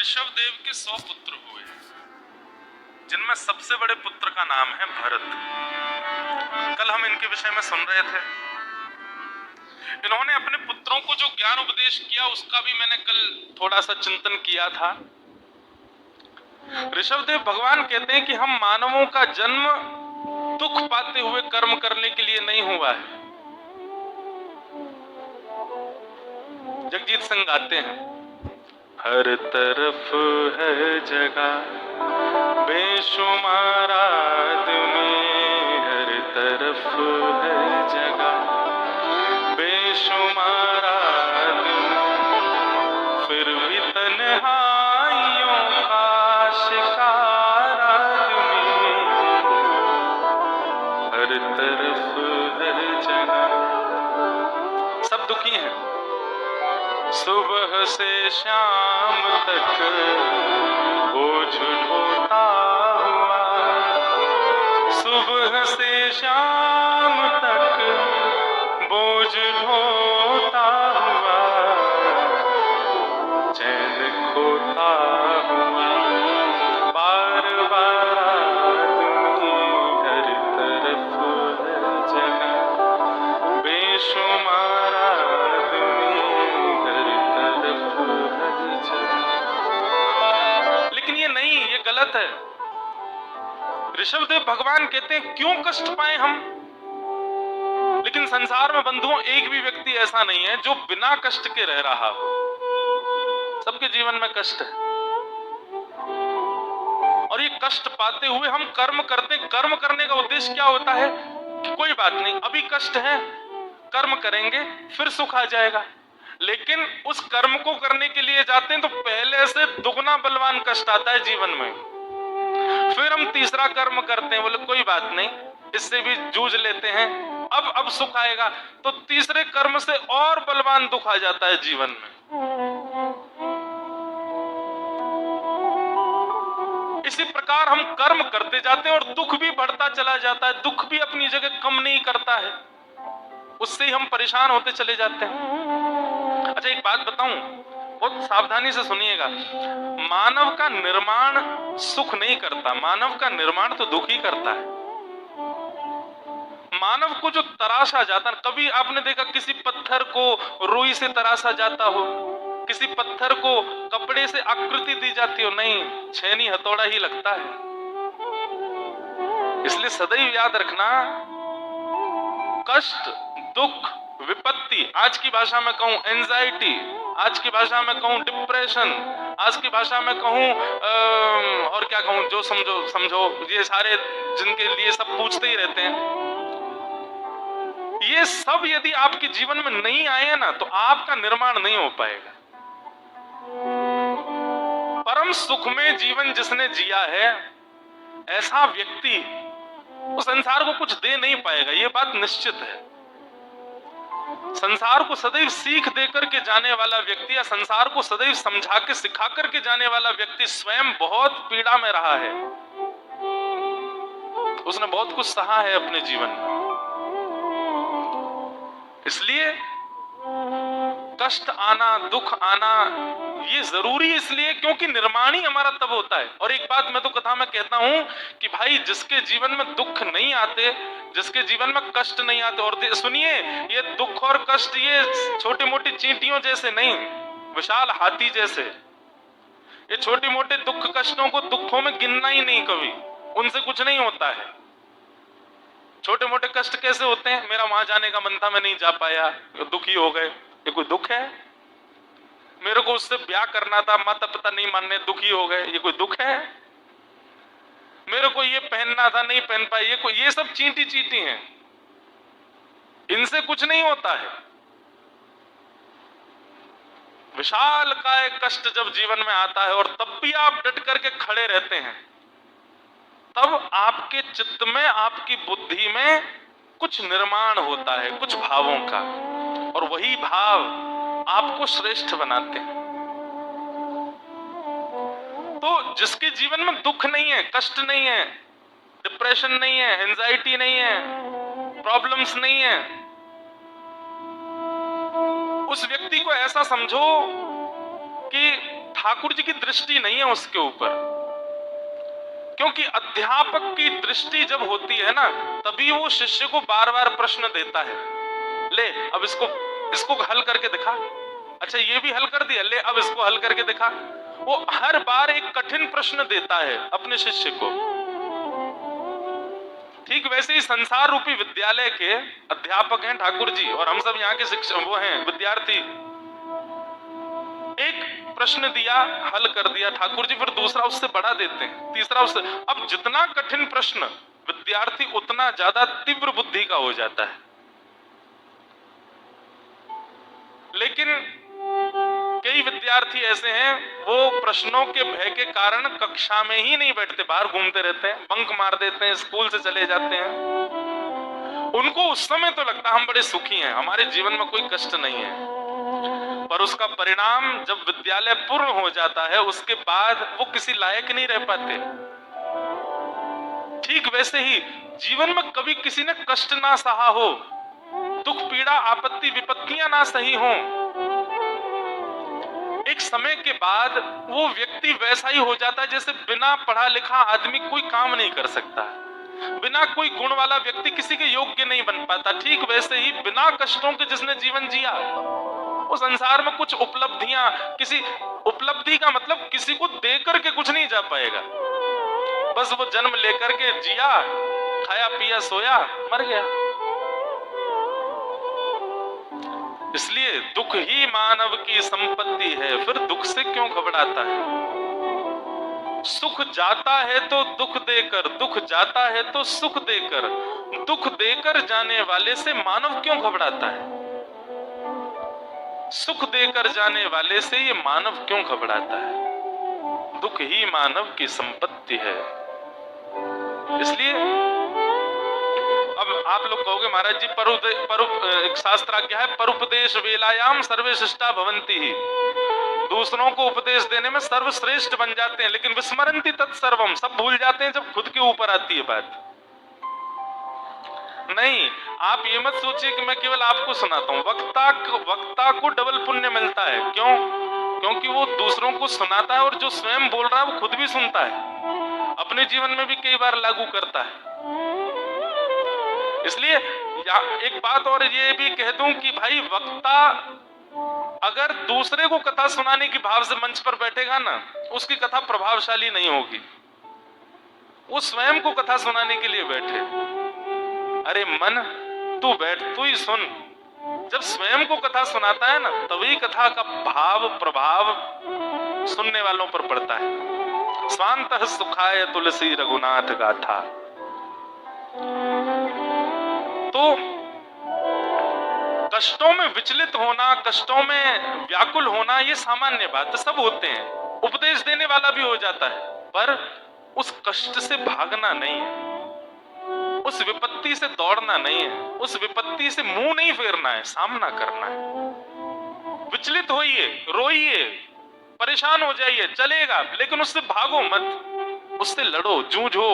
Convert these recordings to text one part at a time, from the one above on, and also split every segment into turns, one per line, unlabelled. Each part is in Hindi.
ऋषभ देव के 100 पुत्र हुए, जिनमें सबसे बड़े पुत्र का नाम है भरत। कल हम इनके विषय में सुन रहे थे। इन्होंने अपने पुत्रों को जो ज्ञान उपदेश किया उसका भी मैंने कल थोड़ा सा चिंतन किया था। ऋषभ देव भगवान कहते हैं कि हम मानवों का जन्म दुख पाते हुए कर्म करने के लिए नहीं हुआ है। जगजीत सिंह गाते हैं, हर तरफ है जगह बेशुमार आदमी, हर तरफ है जगह बेशुमार आदमी, फिर भी तन्हाइयों का शिकार आदमी, हर तरफ है जगह। सब दुखी हैं। सुबह से शाम तक बोझ ढोता हुआ, सुबह से शाम तक बोझ ढोता हुआ, चैन खोता हुआ, बार बार आदमी, हर तरफ है जगह बेशुमार आदमी, हर तरफ है जगह। लेकिन ये नहीं, ये गलत है। ऋषभ देव भगवान कहते हैं क्यों कष्ट पाए हम। लेकिन संसार में बंधुओं एक भी व्यक्ति ऐसा नहीं है जो बिना कष्ट के रह रहा हो। सबके जीवन में कष्ट है और ये कष्ट पाते हुए हम कर्म करते। कर्म करने का उद्देश्य क्या होता है कि कोई बात नहीं, अभी कष्ट है, कर्म करेंगे फिर सुख आ जाएगा। लेकिन उस कर्म को करने के लिए जाते हैं तो पहले से दुगना बलवान कष्ट आता है जीवन में। फिर हम तीसरा कर्म करते हैं, बोले कोई बात नहीं, इससे भी जूझ लेते हैं, अब सुख आएगा। तो तीसरे कर्म से और बलवान दुख आ जाता है जीवन में। इसी प्रकार हम कर्म करते जाते हैं और दुख भी बढ़ता चला जाता है। दुख भी अपनी जगह कम नहीं करता है, उससे ही हम परेशान होते चले जाते हैं। अच्छा, एक बात बताऊं, बहुत सावधानी से सुनिएगा। मानव का निर्माण सुख नहीं करता, मानव का निर्माण तो दुख ही करता है। मानव को जो तराशा जाता है, कभी आपने देखा किसी पत्थर को रुई से तराशा जाता हो, किसी पत्थर को कपड़े से आकृति दी जाती हो? नहीं, छेनी हथौड़ा ही लगता है। इसलिए सदैव याद रखना, कष्ट, दुख, विपत्ति, आज की भाषा में कहूं एंजाइटी, आज की भाषा में कहूं डिप्रेशन, आज की भाषा में कहूं और क्या कहूं, जो समझो, ये सारे जिनके लिए सब पूछते ही रहते हैं, ये सब यदि आपके जीवन में नहीं आए हैं ना तो आपका निर्माण नहीं हो पाएगा। परम सुख में जीवन जिसने जिया है, ऐसा व्यक्ति वो संसार को कुछ दे नहीं पाएगा, ये बात निश्चित है। संसार को सदैव सीख देकर के जाने वाला व्यक्ति या संसार को सदैव समझा के सिखा करके जाने वाला व्यक्ति स्वयं बहुत पीड़ा में रहा है। उसने बहुत कुछ सहा है अपने जीवन में। इसलिए कष्ट आना, दुख आना ये जरूरी इसलिए क्योंकि निर्माण ही हमारा तब होता है। और एक बात मैं तो कथा में कहता हूं कि भाई, जिसके जीवन में दुख नहीं आते, जिसके जीवन में कष्ट नहीं आते, और सुनिए, ये दुख और कष्ट ये छोटी मोटी चींटियों जैसे नहीं, विशाल हाथी जैसे। ये छोटे मोटे दुख कष्टों को दुखों में गिनना ही नहीं कभी, उनसे कुछ नहीं होता है। छोटे मोटे कष्ट कैसे होते हैं? मेरा वहां जाने का मन था, मैं नहीं जा पाया, दुखी हो गए, ये कोई दुख है? मेरे को उससे ब्याह करना था, माता पिता नहीं मानने, दुखी हो गए, ये कोई दुख है? मेरे को ये पहनना था, नहीं पहन पाए, ये सब चींटी चींटी हैं, इनसे कुछ नहीं होता है। विशाल काय कष्ट जब जीवन में आता है और तब भी आप डट करके खड़े रहते हैं, तब आपके चित्त में, आपकी बुद्धि में कुछ निर्माण होता है, कुछ भावों का, और वही भाव आपको श्रेष्ठ बनाते हैं। तो जिसके जीवन में दुख नहीं है, कष्ट नहीं है, डिप्रेशन नहीं है, एंजाइटी नहीं है, प्रॉब्लम्स नहीं है, उस व्यक्ति को ऐसा समझो कि ठाकुर जी की दृष्टि नहीं है उसके ऊपर, क्योंकि अध्यापक की दृष्टि जब होती है ना, तभी वो शिष्य को बार बार प्रश्न देता है। ले अब इसको इसको हल करके दिखा, अच्छा ये भी हल कर दिया, ले अब इसको हल करके दिखा। वो हर बार एक कठिन प्रश्न देता है अपने शिष्य को। ठीक वैसे ही संसार रूपी विद्यालय के अध्यापक हैं ठाकुर जी, और हम सब यहाँ के शिक्षक वो हैं विद्यार्थी। एक प्रश्न दिया, हल कर दिया ठाकुर जी, फिर दूसरा उससे बढ़ा देते हैं, तीसरा उससे। अब जितना कठिन प्रश्न, विद्यार्थी उतना ज्यादा तीव्र बुद्धि का हो जाता है। लेकिन कई विद्यार्थी ऐसे हैं, वो प्रश्नों के भय के कारण कक्षा में ही नहीं बैठते, बाहर घूमते रहते हैं, बंक मार देते हैं, स्कूल से चले जाते हैं। उनको उस समय तो लगता है हम बड़े सुखी हैं, हमारे जीवन में कोई कष्ट नहीं है, पर उसका परिणाम जब विद्यालय पूर्ण हो जाता है, उसके बाद वो किसी लायक नहीं रह पाते। ठीक वैसे ही जीवन में कभी किसी ने कष्ट ना सहा हो, दुख पीड़ा आपत्ति विपत्तियां ना सही हो, एक समय के बाद वो व्यक्ति वैसा ही हो जाता है जैसे बिना पढ़ा लिखा आदमी कोई काम नहीं कर सकता, बिना कोई गुण वाला व्यक्ति किसी के योग्य नहीं बन पाता। ठीक वैसे ही बिना कष्टों के जिसने जीवन जिया, वो संसार में कुछ उपलब्धियां, किसी उपलब्धि का मतलब किसी को देकर के कुछ नहीं जा पाएगा, बस वो जन्म लेकर के जिया, खाया पिया सोया, मर गया। इसलिए दुख ही मानव की संपत्ति है, फिर दुख से क्यों घबराता है? सुख जाता है तो दुख देकर, दुख जाता है तो सुख देकर, दुख देकर जाने वाले से मानव क्यों घबराता है? सुख देकर जाने वाले से ये मानव क्यों घबराता है? दुख ही मानव की संपत्ति है। इसलिए अब आप लोग कहोगे महाराज जी एक शास्त्र आज्ञा है, परुपदेश वेलायाम सर्वे शिष्टा भवन्ति ही, दूसरों को उपदेश देने में सर्वश्रेष्ठ बन जाते हैं, लेकिन विस्मरन्ति तत्सर्वम, सब भूल जाते हैं जब खुद के ऊपर आती है बात। नहीं, आप ये मत सोचिए कि मैं केवल आपको सुनाता हूं, वक्ता को डबल पुण्य मिलता है। क्यों? क्योंकि वो दूसरों को सुनाता है और जो स्वयं बोल रहा है वो खुद भी सुनता है, अपने जीवन में भी कई बार लागू करता है। इसलिए एक बात और ये भी कह दूं कि भाई, वक्ता अगर दूसरे को कथा सुनाने की भाव से मंच पर बैठेगा ना, उसकी कथा प्रभावशाली नहीं होगी। वो स्वयं को कथा सुनाने के लिए बैठे। अरे मन, तू बैठ, तू ही सुन। जब स्वयं को कथा सुनाता है ना, तभी कथा का भाव प्रभाव सुनने वालों पर पड़ता है। स्वांतः सुखाय तुलसी रघुनाथ गाथा। तो कष्टों में विचलित होना, कष्टों में व्याकुल होना, ये सामान्य बात, सब होते हैं, उपदेश देने वाला भी हो जाता है, पर उस कष्ट से भागना नहीं है, उस विपत्ति से दौड़ना नहीं है, उस विपत्ति से मुंह नहीं फेरना है, सामना करना है। विचलित होइए, रोइए, परेशान हो जाइए, चलेगा, लेकिन उससे भागो मत, उससे लड़ो, जूझो।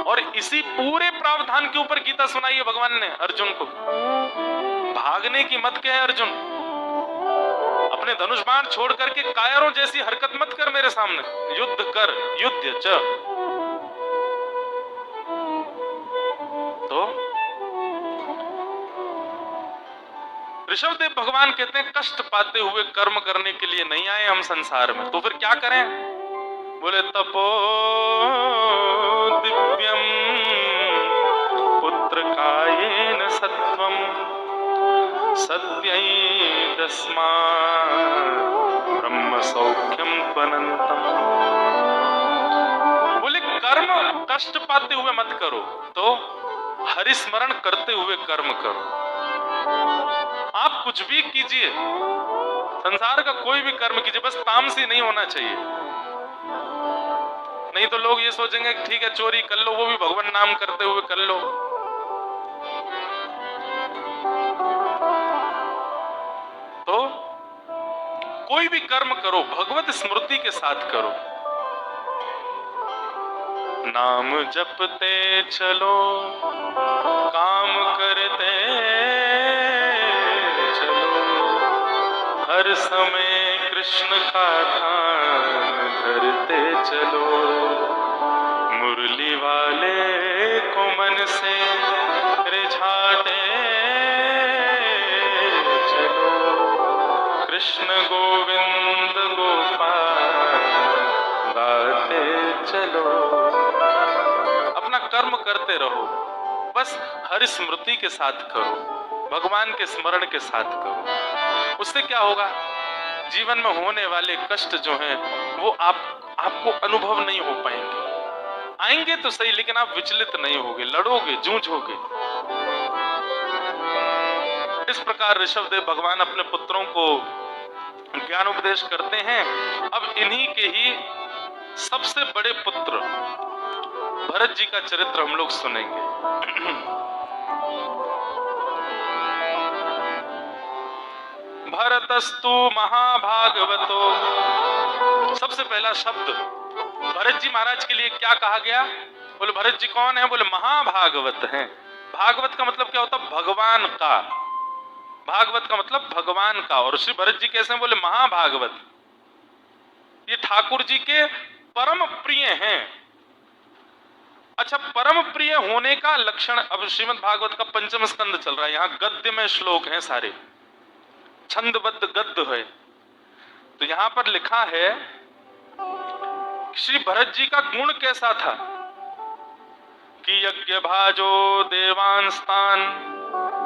और इसी पूरे प्रावधान के ऊपर गीता सुनाई है भगवान ने अर्जुन को। भागने की मत कहे अर्जुन, अपने धनुष बाण छोड़ करके कायरों जैसी हरकत मत कर मेरे सामने, युद्ध कर, युद्ध च। तो ऋषभदेव भगवान कहते हैं, कष्ट पाते हुए कर्म करने के लिए नहीं आए हम संसार में, तो फिर क्या करें? बोले तपो दिव्यम पुत्र कायेन सत्वम सत्यैदस्मा ब्रह्म सौख्यम त्वनंतम। बोले कर्म कष्ट पाते हुए मत करो, तो हरिस्मरण करते हुए कर्म करो। आप कुछ भी कीजिए, संसार का कोई भी कर्म कीजिए, बस तामसी नहीं होना चाहिए। नहीं तो लोग ये सोचेंगे कि ठीक है चोरी कर लो, वो भी भगवान नाम करते हुए कर लो। तो कोई भी कर्म करो, भगवत स्मृति के साथ करो। नाम जपते चलो, काम करते चलो, हर समय कृष्ण का ध्यान धरते चलो, मुरली वाले को मन से रिझाते चलो, कृष्ण गोविंद गोपाल गाते चलो। अपना कर्म करते रहो, बस हरि स्मृति के साथ करो, भगवान के स्मरण के साथ करो। उससे क्या होगा, जीवन में होने वाले कष्ट जो हैं वो आपको अनुभव नहीं हो पाएंगे। आएंगे तो सही, लेकिन आप विचलित नहीं होगे, लड़ोगे, जूझोगे। इस प्रकार ऋषभदेव भगवान अपने पुत्रों को ज्ञान उपदेश करते हैं। अब इन्हीं के ही सबसे बड़े पुत्र भरत जी का चरित्र हम लोग सुनेंगे। भरतस्तु महाभागवतो, सबसे पहला शब्द भरत जी महाराज के लिए क्या कहा गया? बोले भरत जी कौन है? बोले महाभागवत हैं। भागवत का मतलब क्या होता? भगवान का। भागवत का मतलब भगवान का। और श्री भरत जी कैसे हैं? बोले महाभागवत, ये ठाकुर जी के परम प्रिय हैं। अच्छा, परम प्रिय होने का लक्षण, अब श्रीमद् भागवत का पंचम स्कंद चल रहा है, यहाँ गद्य में श्लोक हैं, सारे छंदबद्ध गद्य है। तो यहां पर लिखा है श्री भरत जी का गुण कैसा था कि यज्ञ भाजो देवांस्तान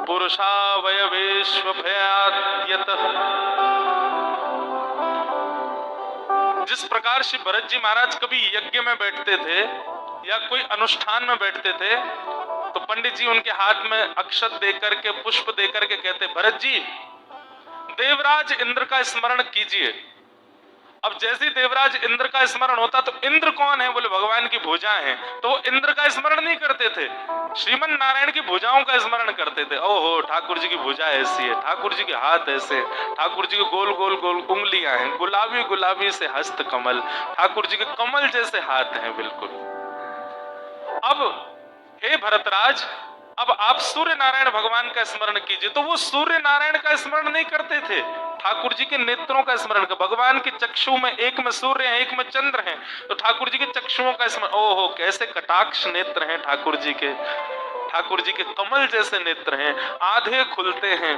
पुरुषावयवेश्व भयाद्यतः। जिस प्रकार श्री भरत जी महाराज कभी यज्ञ में बैठते थे या कोई अनुष्ठान में बैठते थे तो पंडित जी उनके हाथ में अक्षत देकर के, पुष्प देकर के कहते, भरत जी देवराज इंद्र का स्मरण कीजिए। अब जैसे ही देवराज इंद्र का स्मरण होता तो इंद्र कौन है? बोले भगवान की भुजाएं हैं। तो वो इंद्र का स्मरण नहीं करते थे, श्रीमन नारायण की भुजाओं का स्मरण करते थे। ओहो, ठाकुर जी की भुजा ऐसी है, ठाकुर जी के हाथ ऐसे, ठाकुर जी के गोल गोल गोल उंगलियां हैं, गुलाबी गुलाबी से हस्त कमल, ठाकुर जी के कमल जैसे हाथ हैं बिल्कुल। अब हे भरतराज, अब आप सूर्य नारायण भगवान का स्मरण कीजिए। तो वो सूर्य नारायण का स्मरण नहीं करते थे, ठाकुर जी के नेत्रों का स्मरण कर। भगवान के चक्षु में एक में सूर्य है, एक में चंद्र है, तो ठाकुर जी के चक्षुओं का स्मरण। ओहो, कैसे कटाक्ष नेत्र हैं ठाकुर जी के, ठाकुर जी के कमल जैसे नेत्र हैं, आधे खुलते हैं।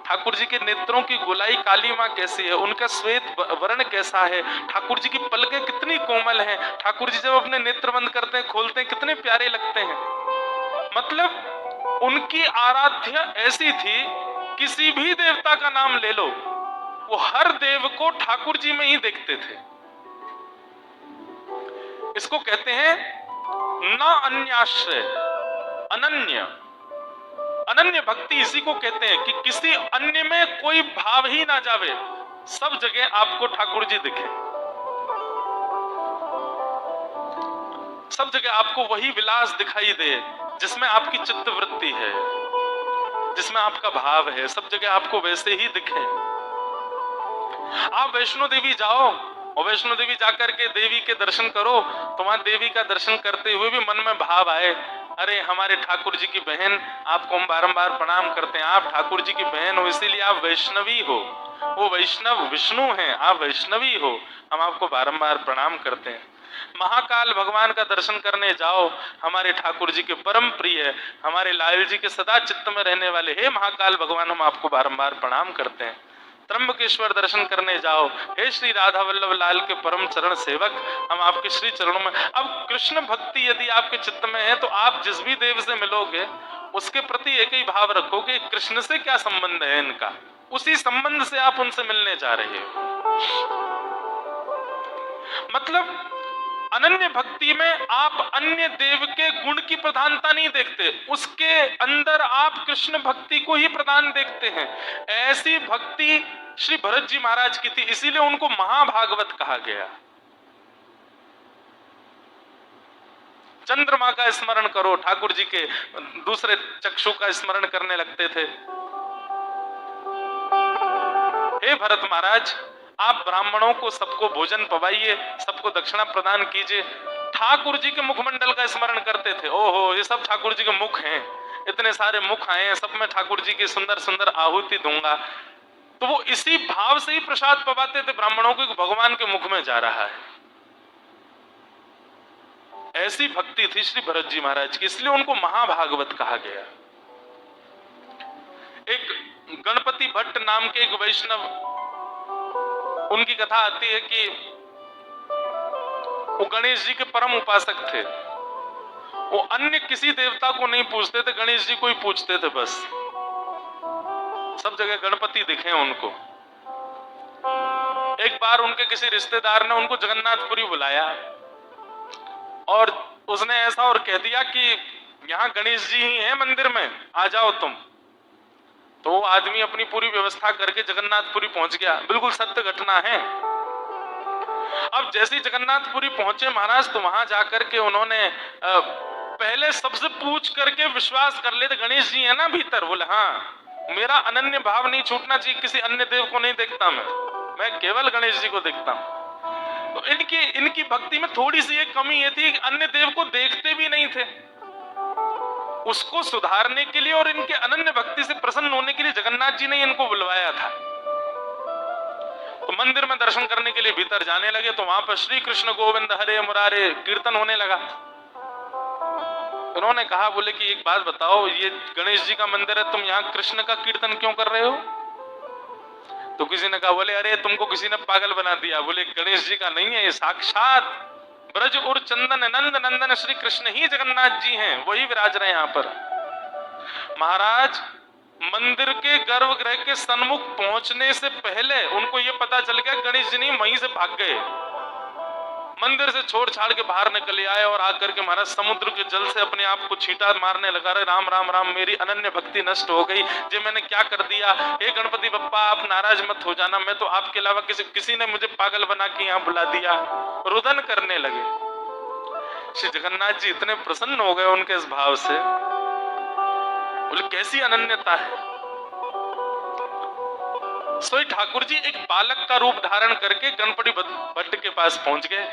ठाकुर जी के नेत्रों की गोलाई काली माँ कैसी है, उनका श्वेत वर्ण कैसा है, ठाकुर जी की पलकें कितनी कोमल हैं, ठाकुर जी जब अपने नेत्र बंद करते हैं खोलते हैं कितने प्यारे लगते हैं। मतलब उनकी आराध्य ऐसी थी, किसी भी देवता का नाम ले लो, वो हर देव को ठाकुर जी में ही देखते थे। इसको कहते हैं न अन्याश्रय, अनन्य। अनन्य भक्ति इसी को कहते हैं कि किसी अन्य में कोई भाव ही ना जावे, सब जगह आपको ठाकुर जी दिखे, सब जगह आपको वही विलास दिखाई दे जिसमें आपकी चित्त वृत्ति है, जिसमें आपका भाव है, सब जगह आपको वैसे ही दिखे। आप वैष्णो देवी जाओ और वैष्णो देवी जाकर के देवी के दर्शन करो तो वहां देवी का दर्शन करते हुए भी मन में भाव आए, अरे हमारे ठाकुर जी की बहन, आपको हम बारंबार प्रणाम करते हैं, आप ठाकुर जी की बहन हो इसीलिए आप वैष्णवी हो, वो वैष्णव विष्णु हैं, आप वैष्णवी हो, हम आपको बारंबार प्रणाम करते हैं। महाकाल भगवान का दर्शन करने जाओ, हमारे ठाकुर जी के परम प्रिय, हमारे लाल जी के सदा चित्त में रहने वाले हे महाकाल भगवान, हम आपको बारंबार प्रणाम करते हैं। त्र्यंबकेश्वर दर्शन करने जाओ, हे श्री राधा वल्लभ लाल के परम चरण सेवक, हम आपके श्री चरणों में। अब कृष्ण भक्ति यदि आपके चित्त में है तो आप जिस भी देव से मिलोगे उसके प्रति एक ही भाव रखोगे, कृष्ण से क्या संबंध है इनका, उसी संबंध से आप उनसे मिलने जा रहे हो। मतलब अनन्य भक्ति में आप अन्य देव के गुण की प्रधानता नहीं देखते, उसके अंदर आप कृष्ण भक्ति को ही प्रधान देखते हैं। ऐसी भक्ति श्री भरत जी महाराज की थी, इसीलिए उनको महाभागवत कहा गया। चंद्रमा का स्मरण करो, ठाकुर जी के दूसरे चक्षु का स्मरण करने लगते थे। हे भरत महाराज, आप ब्राह्मणों को सबको भोजन पवाइए, सबको दक्षिणा प्रदान कीजिए। ठाकुर जी के मुखमंडल का स्मरण करते थे। ओहो, ये सब ठाकुर जी के मुख हैं, इतने सारे मुख आए हैं, सब में ठाकुर जी की सुंदर सुंदर आहुति दूंगा। तो वो इसी भाव से ही प्रसाद पवाते थे ब्राह्मणों को कि भगवान के मुख में जा रहा है। ऐसी भक्ति थी श्री भरत जी महाराज की, इसलिए उनको महाभागवत कहा गया। एक गणपति भट्ट नाम के एक वैष्णव, उनकी कथा आती है कि वो गणेश जी के परम उपासक थे। वो अन्य किसी देवता को नहीं पूजते थे, गणेश जी को ही पूजते थे बस। सब जगह गणपति दिखे उनको। एक बार उनके किसी रिश्तेदार ने उनको जगन्नाथपुरी बुलाया और उसने ऐसा और कह दिया कि यहाँ गणेश जी ही हैं मंदिर में, आ जाओ तुम। तो वो आदमी अपनी पूरी व्यवस्था करके जगन्नाथपुरी पहुंच गया। बिल्कुल सत्य घटना है। अब जैसे ही जगन्नाथपुरी पहुंचे महाराज, तो वहां जाकर के उन्होंने पहले सबसे पूछ करके विश्वास कर लेते, गणेश जी है ना भीतर? बोले हाँ। मेरा अनन्य भाव नहीं छूटना चाहिए, किसी अन्य देव को नहीं देखता मैं केवल गणेश जी को देखता हूं। तो इनकी भक्ति में थोड़ी सी एक कमी ये थी कि अन्य देव को देखते भी नहीं थे। उसको सुधारने के लिए और इनके अनन्य भक्ति से प्रसन्न होने के लिए जगन्नाथ जी ने इनको बुलवाया था। तो मंदिर में दर्शन करने के लिए भीतर जाने लगे, तो वहां पर श्री कृष्ण गोविंद हरे मुरारे कीर्तन होने लगा। उन्होंने कहा, बोले कि एक बात बताओ, ये गणेश जी का मंदिर है, तुम यहाँ कृष्ण का कीर्तन क्यों कर रहे हो? तो किसी ने कहा, बोले अरे तुमको किसी ने पागल बना दिया। बोले गणेश जी का नहीं है, ये साक्षात ब्रज और चंदन नंद नंदन श्री कृष्ण ही जगन्नाथ जी हैं, वही विराज रहे यहाँ पर। महाराज, मंदिर के गर्भगृह के सन्मुख पहुंचने से पहले उनको ये पता चल गया गणेश जी नहीं, वहीं से भाग गए। मंदिर से छोड़ छाड़ के बाहर निकल आए और आकर के महाराज समुद्र के जल से अपने आप को छींटा मारने लगा रहे, राम राम राम, मेरी अनन्य भक्ति नष्ट हो गई, जे मैंने क्या कर दिया। हे गणपति बप्पा, आप नाराज मत हो जाना, मैं तो आपके अलावा किसी ने मुझे पागल बना के यहाँ बुला दिया। रुदन करने लगे। श्री जगन्नाथ जी इतने प्रसन्न हो गए उनके इस भाव से। बोले कैसी अनन्यता है। सोई ठाकुर जी एक बालक का रूप धारण करके गणपति भट्ट के पास पहुंच गए।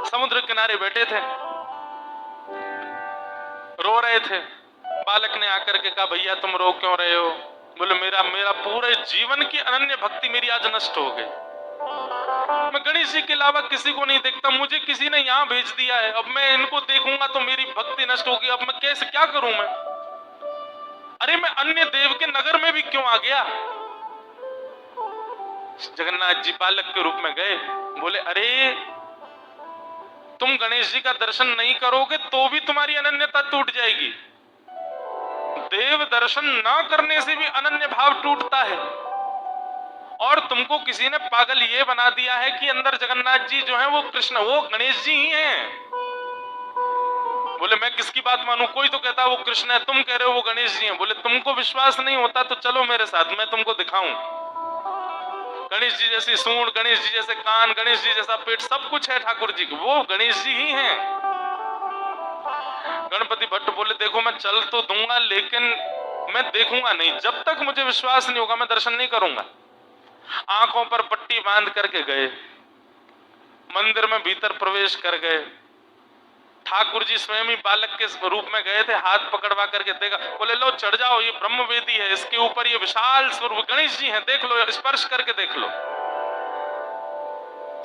समुद्र किनारे बैठे थे, रो रहे थे। बालक ने आकर के कहा, भैया तुम रो क्यों रहे हो? बोले मेरा पूरे जीवन की अनन्य भक्ति मेरी आज नष्ट हो गई। मैं गणेश जी के अलावा किसी को नहीं देखता, मुझे किसी ने यहाँ भेज दिया है, अब मैं इनको देखूंगा तो मेरी भक्ति नष्ट होगी। अब मैं कैसे क्या करूं मैं? अरे मैं अन्य देव के नगर में भी क्यों आ गया? जगन्नाथ जी बालक के रूप में गए। बोले अरे तुम गणेश जी का दर्शन नहीं करोगे तो भी तुम्हारी अनन्यता टूट जाएगी। देव दर्शन ना करने से भी अनन्य भाव टूटता है। और तुमको किसी ने पागल ये बना दिया है कि अंदर जगन्नाथ जी जो है वो कृष्ण, वो गणेश जी ही हैं। बोले मैं किसकी बात मानूं? कोई तो कहता है वो कृष्ण है, तुम कह रहे हो वो गणेश जी हैं। बोले तुमको विश्वास नहीं होता तो चलो मेरे साथ, मैं तुमको दिखाऊं। गणेश जी जैसी सूंड, गणेश जी जैसे कान, गणेश जी जैसा पेट, सब कुछ है ठाकुर जी, वो गणेश जी ही हैं। गणपति भट्ट बोले देखो मैं चल तो दूंगा लेकिन मैं देखूंगा नहीं, जब तक मुझे विश्वास नहीं होगा मैं दर्शन नहीं करूंगा। आंखों पर पट्टी बांध करके गए, मंदिर में भीतर प्रवेश कर गए। ठाकुर जी स्वयं ही बालक के रूप में गए थे, हाथ पकड़वा करके देखा। बोले लो चढ़ जाओ, ये ब्रह्मवेदी है, इसके ऊपर ये विशाल स्वरूप गणेश जी हैं, देख लो, स्पर्श करके देख लो।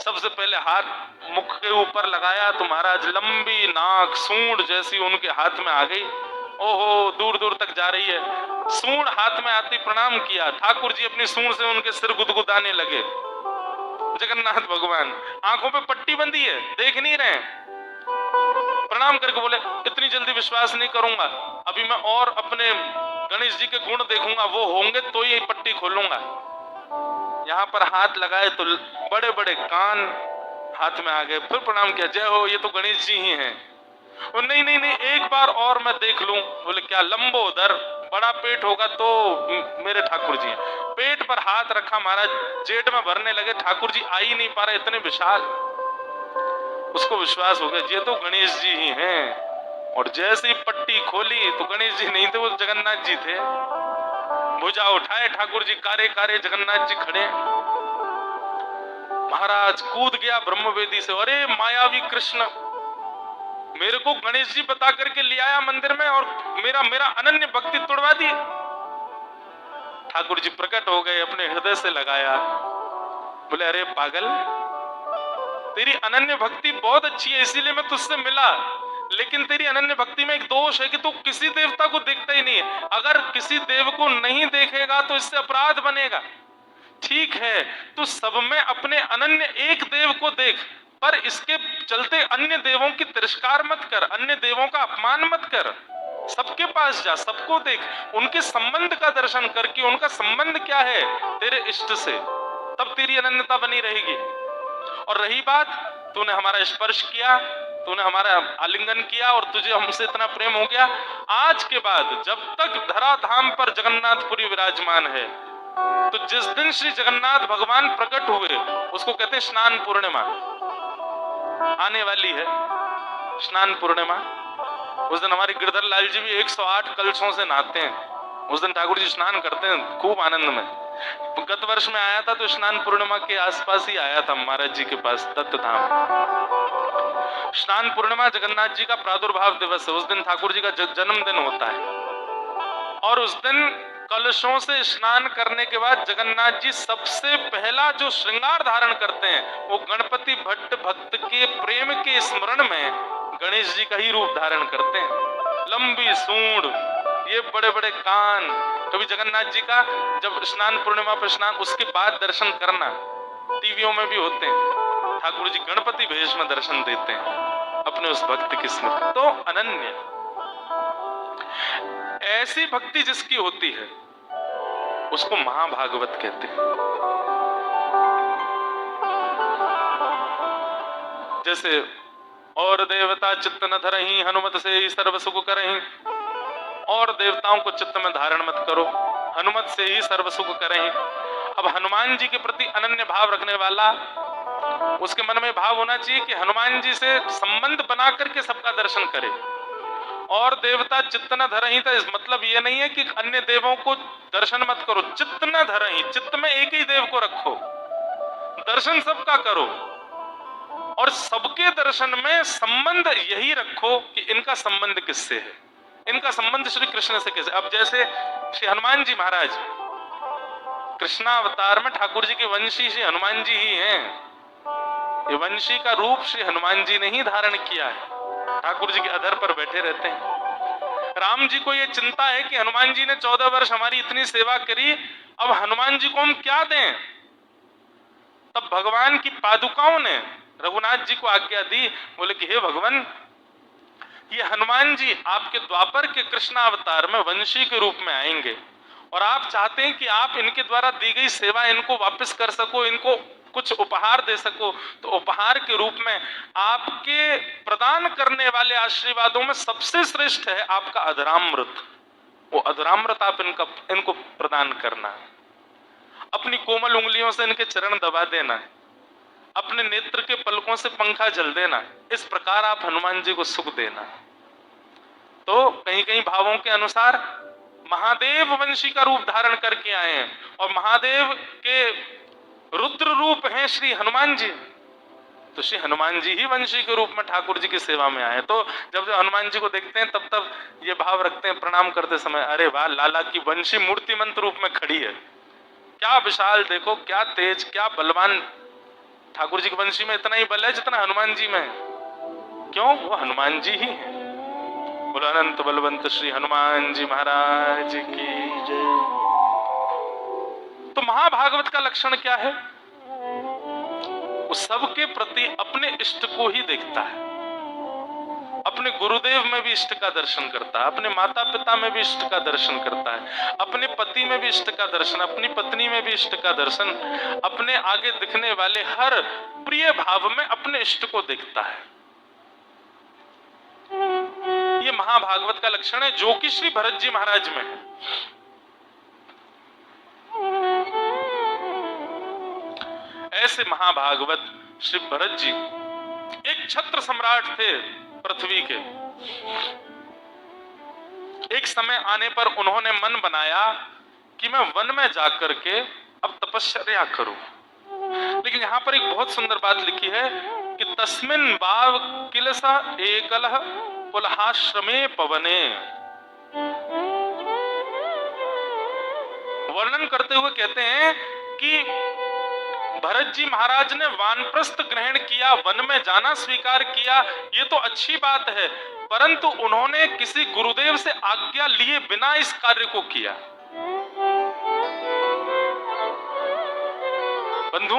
सबसे पहले हाथ मुख के ऊपर लगाया तो महाराज लंबी नाक सूंड जैसी उनके हाथ में आ गई। ओहो दूर दूर तक जा रही है। सूंड हाथ में आती प्रणाम किया। ठाकुर जी अपनी सूंड से उनके सिर गुदगुदाने लगे। जगन्नाथ भगवान आंखों पे पट्टी बंधी है, देख नहीं रहे। प्रणाम करके बोले इतनी जल्दी विश्वास नहीं करूंगा, अभी मैं और अपने गणेश जी के गुण देखूंगा, वो होंगे तो ये पट्टी खोलूंगा। यहाँ पर हाथ लगाए तो बड़े बड़े कान हाथ में आ गए। फिर प्रणाम किया, जय हो, ये तो गणेश जी ही हैं। और नहीं नहीं नहीं एक बार और मैं देख लूं। बोले क्या? लंबोदर, बड़ा पेट होगा तो मेरे ठाकुर जी हैं। पेट पर हाथ रखा, महाराज जेठ में भरने लगे। ठाकुर जी आ ही नहीं पा रहे, इतने विशाल। उसको विश्वास हो गया ये तो गणेश जी ही हैं। और जैसे ही पट्टी खोली तो गणेश जी नहीं थे, वो जगन्नाथ जी थे। भुजा उठाए ठाकुर जी, कारे कारे जगन्नाथ जी खड़े। महाराज कूद गया ब्रह्मवेदी से, अरे मायावी कृष्ण, मेरे को गणेश जी बता करके ले आया मंदिर में और मेरा अनन्य भक्ति तोड़वा दी। ठाकुर जी प्रकट हो गए, अपने हृदय से लगाया। बोले अरे पागल, तेरी अनन्य भक्ति बहुत अच्छी है, इसीलिए मैं तुझसे मिला, लेकिन तेरी अनन्य भक्ति में एक दोष है कि तू किसी देवता को देखता ही नहीं है। अगर किसी देव को नहीं देखेगा तो इससे अपराध बनेगा। ठीक है, तू सब में अपने अनन्य एक देव को देख, पर इसके चलते अन्य देवों की तिरस्कार मत कर, अन्य देवों का अपमान मत कर। सबके पास जा, सबको देख, उनके संबंध का दर्शन कर कि उनका संबंध क्या है तेरे इष्ट से, तब तेरी अनन्यता बनी रहेगी। और रही बात, तूने हमारा स्पर्श किया, तूने हमारा आलिंगन किया और तुझे हमसे इतना प्रेम हो गया, आज के बाद जब तक धराधाम पर जगन्नाथपुरी विराजमान है, तो जिस दिन श्री जगन्नाथ भगवान प्रकट हुए उसको कहते हैं स्नान पूर्णिमा। आने वाली है स्नान पूर्णिमा, उस दिन हमारे गिरधर लाल जी भी 108 कलशों से नहाते हैं। उस दिन ठाकुर जी स्नान करते हैं खूब आनंद में। गत वर्ष में आया था तो स्नान पूर्णिमा के आसपास ही आया था महाराज जी के पास दत्त धाम। स्नान पूर्णिमा जगन्नाथ जी का प्रादुर्भाव दिवस है, उस दिन ठाकुर जी का जन्मदिन होता है। और उस दिन कलशों से स्नान करने के बाद जगन्नाथ जी सबसे पहला जो श्रृंगार धारण करते हैं वो गणपति भट्ट भक्त के प्रेम के स्मरण में गणेश जी का ही रूप धारण करते हैं। लंबी सूंड, ये बड़े बड़े कान। कभी जगन्नाथ जी का जब स्नान पूर्णिमा पर स्नान, उसके बाद दर्शन करना, टीवियों में भी होते हैं, ठाकुर जी गणपति भेष में दर्शन देते हैं अपने उस भक्त की स्मृति। तो अनन्य ऐसी भक्ति जिसकी होती है उसको महाभागवत कहते हैं। जैसे और देवता चित्त न धरहि, हनुमत से ही सर्व सुख करहि। और देवताओं को चित्त में धारण मत करो, हनुमत से ही सर्व सुख करहि। अब हनुमान जी के प्रति अनन्य भाव रखने वाला, उसके मन में भाव होना चाहिए कि हनुमान जी से संबंध बना करके सबका दर्शन करे। और देवता चित्त न धरहि, तो इस मतलब ये नहीं है कि अन्य देवों को दर्शन मत करो, चित्त न धरहि, चित्त में एक ही देव को रखो, दर्शन सबका करो। और सबके दर्शन में संबंध यही रखो कि इनका संबंध किससे है, इनका संबंध श्री कृष्ण से कैसे। अब जैसे श्री हनुमान जी महाराज कृष्णावतार में ठाकुर जी के वंशी श्री हनुमान जी ही हैं। ये वंशी का रूप श्री हनुमान जी ने ही धारण किया है, ठाकुर जी के अधर पर बैठे रहते हैं। राम जी को यह चिंता है कि हनुमान जी ने 14 वर्ष हमारी इतनी सेवा करी, अब हनुमान जी को हम क्या दें। तब भगवान की पादुकाओं ने रघुनाथ जी को आज्ञा दी, बोले कि हे भगवान, ये हनुमान जी आपके द्वापर के कृष्ण अवतार में वंशी के रूप में आएंगे और आप चाहते हैं कि आप इनके द्वारा दी गई सेवा इनको वापस कर सको, इनको कुछ उपहार दे सको। तो उपहार के रूप में आपके प्रदान करने वाले आशीर्वादों में सबसे श्रेष्ठ है आपका अधरामृत। वो अधरामृत आप इनको प्रदान करना है, अपनी कोमल उंगलियों से इनके चरण दबा देना है, अपने नेत्र के पलकों से पंखा जल देना, इस प्रकार आप हनुमान जी को सुख देना। तो कहीं कहीं भावों के अनुसार महादेव वंशी का रूप धारण करके आए हैं और महादेव के रुद्र रूप हैं श्री हनुमान जी, तो श्री हनुमान जी ही वंशी के रूप में ठाकुर जी की सेवा में आए। तो जब हनुमान जी को देखते हैं तब ये भाव रखते हैं प्रणाम करते समय, अरे वाह, लाला की वंशी मूर्तिमंत रूप में खड़ी है, क्या विशाल, देखो क्या तेज, क्या बलवान। ठाकुर जी की वंशी में इतना ही बल है जितना हनुमान जी में। क्यों? वो हनुमान जी ही है। बोलो अनंत बलवंत श्री हनुमान जी महाराज की जय। तो महाभागवत का लक्षण क्या है? वो सबके प्रति अपने इष्ट को ही देखता है, अपने गुरुदेव में भी इष्ट का दर्शन करता है, अपने माता पिता में भी इष्ट का दर्शन करता है, अपने पति में भी इष्ट का दर्शन, अपनी पत्नी में भी इष्ट का दर्शन, अपने आगे दिखने वाले हर प्रिय भाव में अपने इष्ट को देखता है। ये महाभागवत का लक्षण है जो कि श्री भरत जी महाराज में है। ऐसे महाभागवत श्री भरत जी एक छत्र सम्राट थे पृथ्वी के। एक समय आने पर उन्होंने मन बनाया कि मैं वन में जाकर के अब तपस्या करूं। लेकिन यहां पर एक बहुत सुंदर बात लिखी है कि तस्मिन वाव किलसा एकलह पुलहाश्रमे पवने। वर्णन करते हुए कहते हैं कि भरत जी महाराज ने वानप्रस्थ ग्रहण किया, वन में जाना स्वीकार किया, ये तो अच्छी बात है, परंतु उन्होंने किसी गुरुदेव से आज्ञा लिए बिना इस कार्य को किया। बंधु,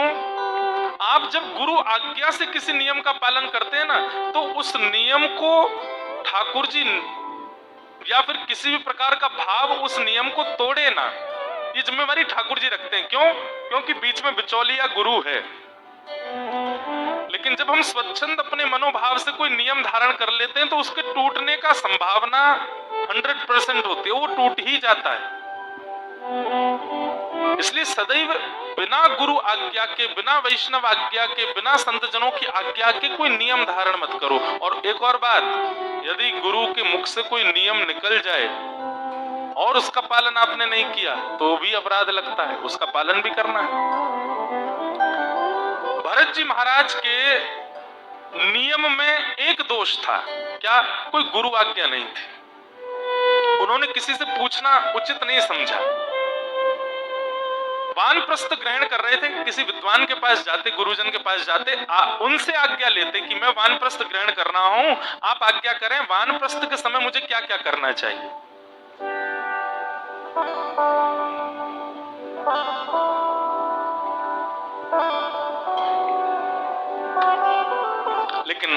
आप जब गुरु आज्ञा से किसी नियम का पालन करते हैं ना, तो उस नियम को ठाकुर जी या फिर किसी भी प्रकार का भाव उस नियम को तोड़े ना, ये जिम्मेवारी ठाकुर जी रखते हैं। क्यों? क्योंकि बीच में बिचौलिया गुरु है। लेकिन जब हम स्वच्छंद अपने मनोभाव से कोई नियम धारण कर लेते हैं तो उसके टूटने का संभावना 100% होती है, वो टूट ही जाता है। इसलिए सदैव बिना गुरु आज्ञा के, बिना वैष्णव आज्ञा के, बिना संत जनों की आज्ञा के कोई नियम धारण मत करो। और एक और बात, यदि गुरु के मुख से कोई नियम निकल जाए और उसका पालन आपने नहीं किया तो भी अपराध लगता है, उसका पालन भी करना है। भरत जी महाराज के नियम में एक दोष था, क्या? कोई गुरु आज्ञा नहीं थी, उन्होंने किसी से पूछना उचित नहीं समझा। वानप्रस्थ ग्रहण कर रहे थे, किसी विद्वान के पास जाते, गुरुजन के पास जाते, उनसे आज्ञा लेते कि मैं वानप्रस्थ ग्रहण कर रहा हूं, आप आज्ञा करें, वानप्रस्थ के समय मुझे क्या क्या करना चाहिए। लेकिन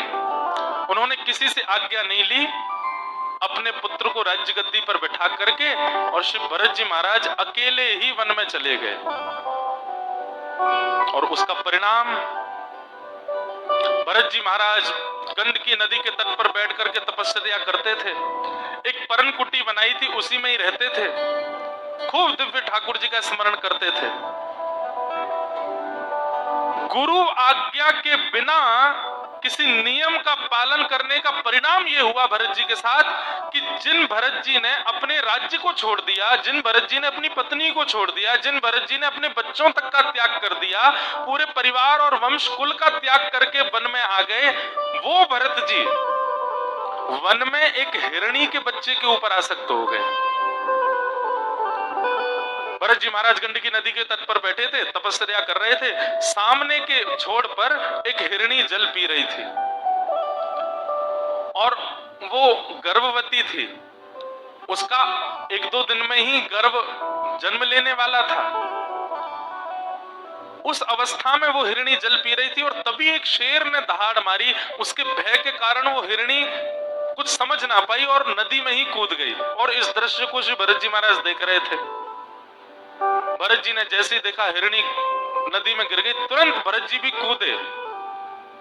उन्होंने किसी से आज्ञा नहीं ली, अपने पुत्र को राज्य गद्दी पर बैठा करके और श्री भरत जी महाराज अकेले ही वन में चले गए। और उसका परिणाम, भरत जी महाराज गंडकी नदी के तट पर बैठ करके तपस्या करते थे, एक परन कुटी बनाई थी, उसी में ही रहते थे, खूब दिव्य ठाकुर जी का स्मरण करते थे। गुरु आज्ञा के बिना किसी नियम का पालन करने का परिणाम यह हुआ भरत जी के साथ कि जिन भरत जी ने अपने राज्य को छोड़ दिया, जिन भरत जी ने अपनी पत्नी को छोड़ दिया, जिन भरत जी ने अपने बच्चों तक का त्याग कर दिया, पूरे परिवार और वंश कुल का त्याग करके वन में आ गए, वो भरत जी वन में एक हिरणी के बच्चे के ऊपर आसक्त हो गए। भरत जी महाराज गंडकी नदी के तट पर बैठे थे, तपस्या कर रहे थे, सामने के छोर पर एक हिरणी जल पी रही थी और वो गर्भवती थी, उसका 1-2 दिन में ही गर्भ जन्म लेने वाला था। उस अवस्था में वो हिरणी जल पी रही थी और तभी एक शेर ने दहाड़ मारी, उसके भय के कारण वो हिरणी कुछ समझ ना पाई और नदी में ही कूद गई। और इस दृश्य को श्री भरत जी महाराज देख रहे थे। भरत जी ने जैसे ही देखा हिरणी नदी में गिर गई, तुरंत भरत जी भी कूदे,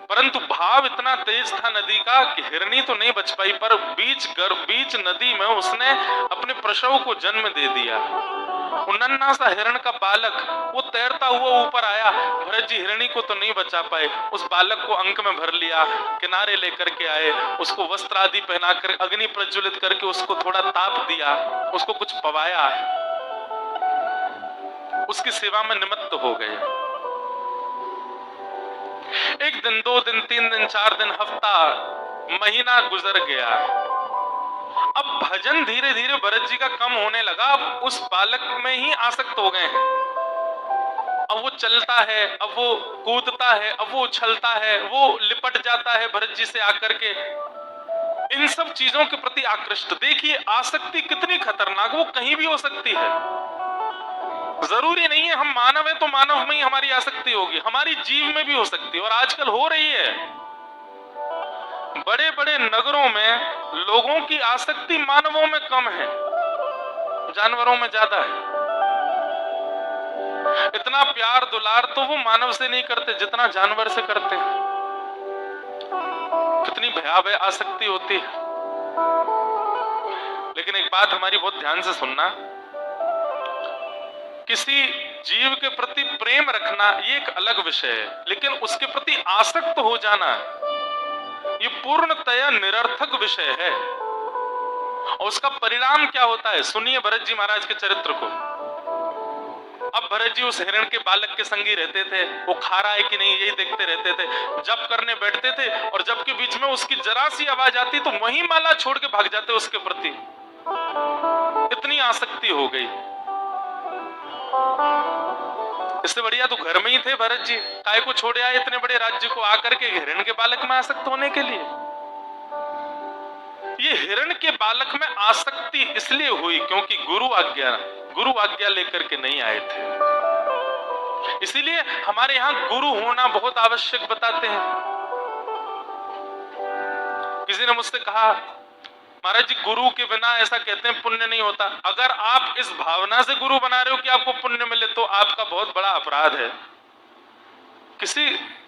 परंतु भाव इतना तेज था नदी का कि हिरणी तो नहीं बच पाई, पर बीच नदी में उसने अपने प्रसव को जन्म दे दिया। नन्हा सा हिरण का बालक वो तैरता हुआ ऊपर आया, भरत जी हिरणी को तो नहीं बचा पाए, उस बालक को अंक में भर लिया, किनारे लेकर के आए, उसको वस्त्र आदि पहनाकर अग्नि प्रज्वलित करके उसको थोड़ा ताप दिया, उसको कुछ पवाया, उसकी सेवा में निमित्त हो गए। 1 दिन, 2 दिन, 3 दिन, 4 दिन, हफ्ता, महीना गुजर गया। अब भजन धीरे धीरे भरत जी का कम होने लगा, अब उस बालक में ही आसक्त हो गए हैं। अब वो चलता है, अब वो कूदता है, अब वो उछलता है, वो लिपट जाता है भरत जी से आकर के, इन सब चीजों के प्रति आकृष्ट। देखिए आसक्ति कितनी खतरनाक, वो कहीं भी हो सकती है, जरूरी नहीं है हम मानव है तो मानव में ही हमारी आसक्ति होगी, हमारी जीव में भी हो सकती है और आजकल हो रही है। बड़े बड़े नगरों में लोगों की आसक्ति मानवों में कम है, जानवरों में ज्यादा है। इतना प्यार दुलार तो वो मानव से नहीं करते जितना जानवर से करते हैं। कितनी भयावह आसक्ति होती है। लेकिन एक बात हमारी बहुत ध्यान से सुनना, किसी जीव के प्रति प्रेम रखना ये एक अलग विषय है, लेकिन उसके प्रति आसक्त हो जाना ये पूर्णतया निरर्थक विषय है। और उसका परिणाम क्या होता है, सुनिए भरत जी महाराज के चरित्र को। अब भरत जी उस हिरण के बालक के संगी रहते थे, वो खा रहा है कि नहीं यही देखते रहते थे, जप करने बैठते थे और जब के बीच में उसकी जरा सी आवाज आती तो वही माला छोड़ के भाग जाते उसके प्रति, इतनी आसक्ति हो गई। इससे बढ़िया तो घर में ही थे भरत जी, काय को छोड़े आए इतने बड़े राज्य को आकर के हिरण के बालक में आसक्त होने के लिए। ये हिरण के बालक में आसक्ति इसलिए हुई क्योंकि गुरु आज्ञा लेकर के नहीं आए थे। इसीलिए हमारे यहां गुरु होना बहुत आवश्यक बताते हैं। किसी ने मुझसे कहा, महाराज जी गुरु के बिना ऐसा कहते हैं पुण्य नहीं होता। अगर आप इस भावना से गुरु बना रहे हो कि आपको पुण्य मिले तो आपका बहुत बड़ा अपराध है।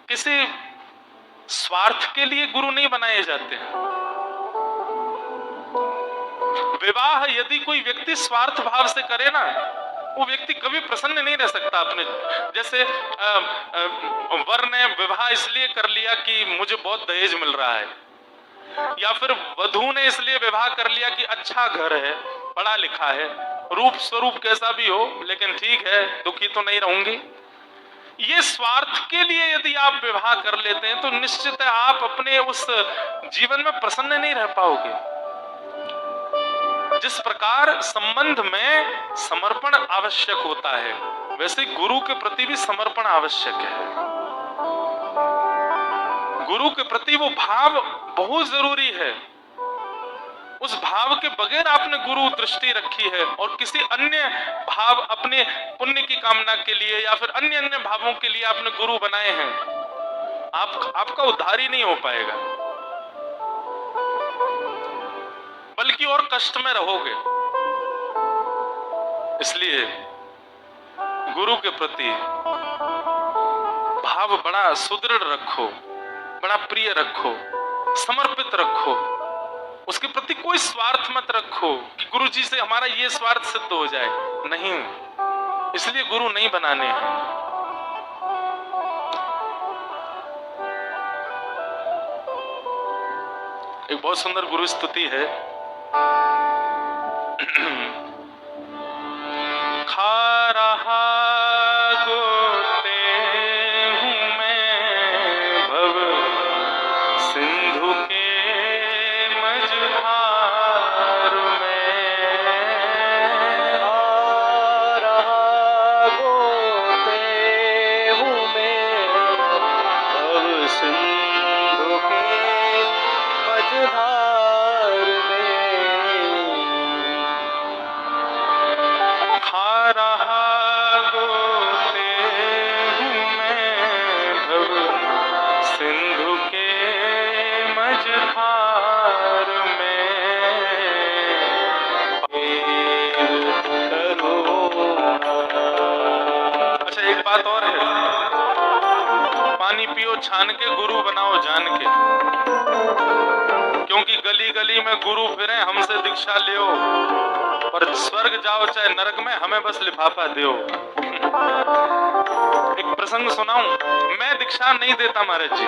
किसी स्वार्थ के लिए गुरु नहीं बनाए जाते हैं। विवाह यदि कोई व्यक्ति स्वार्थ भाव से करे ना, वो व्यक्ति कभी प्रसन्न नहीं रह सकता अपने। जैसे वर ने विवाह इसलिए कर लिया कि मुझे बहुत दहेज मिल रहा है, या फिर वधू ने इसलिए विवाह कर लिया कि अच्छा घर है, पढ़ा लिखा है, रूप स्वरूप कैसा भी हो लेकिन ठीक है, दुखी तो नहीं रहूंगी। ये स्वार्थ के लिए यदि आप विवाह कर लेते हैं तो निश्चित है आप अपने उस जीवन में प्रसन्न नहीं रह पाओगे। जिस प्रकार संबंध में समर्पण आवश्यक होता है, वैसे गुरु के प्रति भी समर्पण आवश्यक है। गुरु के प्रति वो भाव बहुत जरूरी है। उस भाव के बगैर आपने गुरु दृष्टि रखी है और किसी अन्य भाव अपने पुण्य की कामना के लिए या फिर अन्य भावों के लिए आपने गुरु बनाए हैं, आपका उद्धार ही नहीं हो पाएगा, बल्कि और कष्ट में रहोगे। इसलिए गुरु के प्रति भाव बड़ा सुदृढ़ रखो, बड़ा प्रिय रखो, समर्पित रखो। उसके प्रति कोई स्वार्थ मत रखो कि गुरु जी से हमारा ये स्वार्थ सिद्ध हो जाए, नहीं। इसलिए गुरु नहीं बनाने हैं। एक बहुत सुंदर गुरु स्तुति है। खा रहा गोते हूं मैं भव सिंधु के मझधार में,
खा रहा गोते हूं मैं भव सिंधु के मझधार में।
खा रहा गोते हूं मैं भव सिंधु के मझधार में, अच्छा एक बात और है, पानी पियो छान के, गुरु बनाओ जान के। क्योंकि गली गली में गुरु फिरे, हमसे दीक्षा लियो, पर स्वर्ग जाओ चाहे नरक में, हमें बस लिफाफा दियो। एक प्रसंग सुनाऊं, मैं दीक्षा नहीं देता महाराज जी,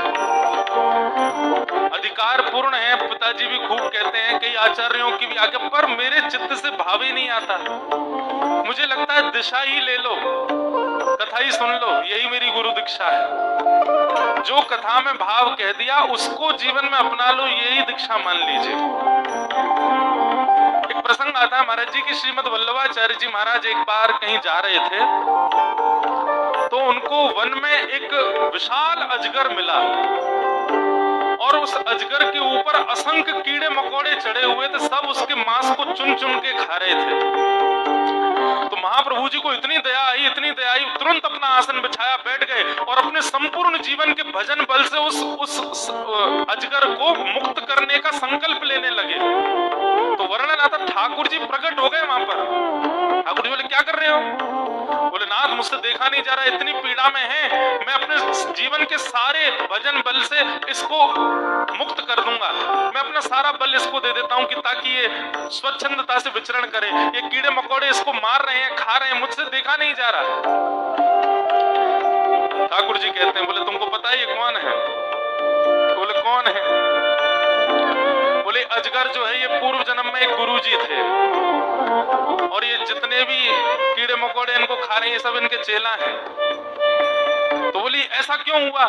अधिकार पूर्ण है, पिताजी भी खूब कहते हैं, कई आचार्यों की भी आज्ञा, पर मेरे चित्त से भाव ही नहीं आता। मुझे लगता है दिशा ही ले लो, कथा ही सुन लो, यही मेरी गुरु दीक्षा है। जो कथा में भाव कह दिया उसको जीवन में अपना लो, यही दीक्षा मान लीजिए। एक प्रसंग आता है महाराज जी की, श्रीमद वल्लभाचार्य जी महाराज एक बार कहीं जा रहे थे तो उनको वन में एक विशाल अजगर मिला और उस अजगर के ऊपर असंख्य कीड़े मकोड़े चढ़े हुए थे, सब उसके मांस को चुन चुन के खा रहे थे। तो महाप्रभु जी को इतनी दया आई, तुरंत अपना आसन बिछाया, बैठ गए और अपने संपूर्ण जीवन के भजन बल से उस अजगर को मुक्त करने का संकल्प लेने लगे। तो वर्णन आता, ठाकुर जी प्रकट हो गए वहां पर। ठाकुर जी बोले क्या कर रहे हो? बोले नाथ मुझसे देखा नहीं जा रहा, इतनी पीड़ा में है, मैं अपने जीवन के सारे भजन बल से इसको मुक्त कर दूंगा, मैं अपना सारा बल इसको दे देता हूं कि ताकि ये स्वच्छंदता से विचरण करे। ये कीड़े मकोड़े इसको मार रहे हैं, खा रहे हैं, मुझसे देखा नहीं जा रहा। ठाकुर जी कहते हैं, बोले तुमको पता है ये कौन है? बोले कौन है? बोले अजगर जो है ये पूर्व जन्म में एक गुरु जी थे और ये जितने भी कीड़े मकोड़े इनको खा रहे हैं, ये सब इनके चेला हैं। तो बोली ऐसा क्यों हुआ?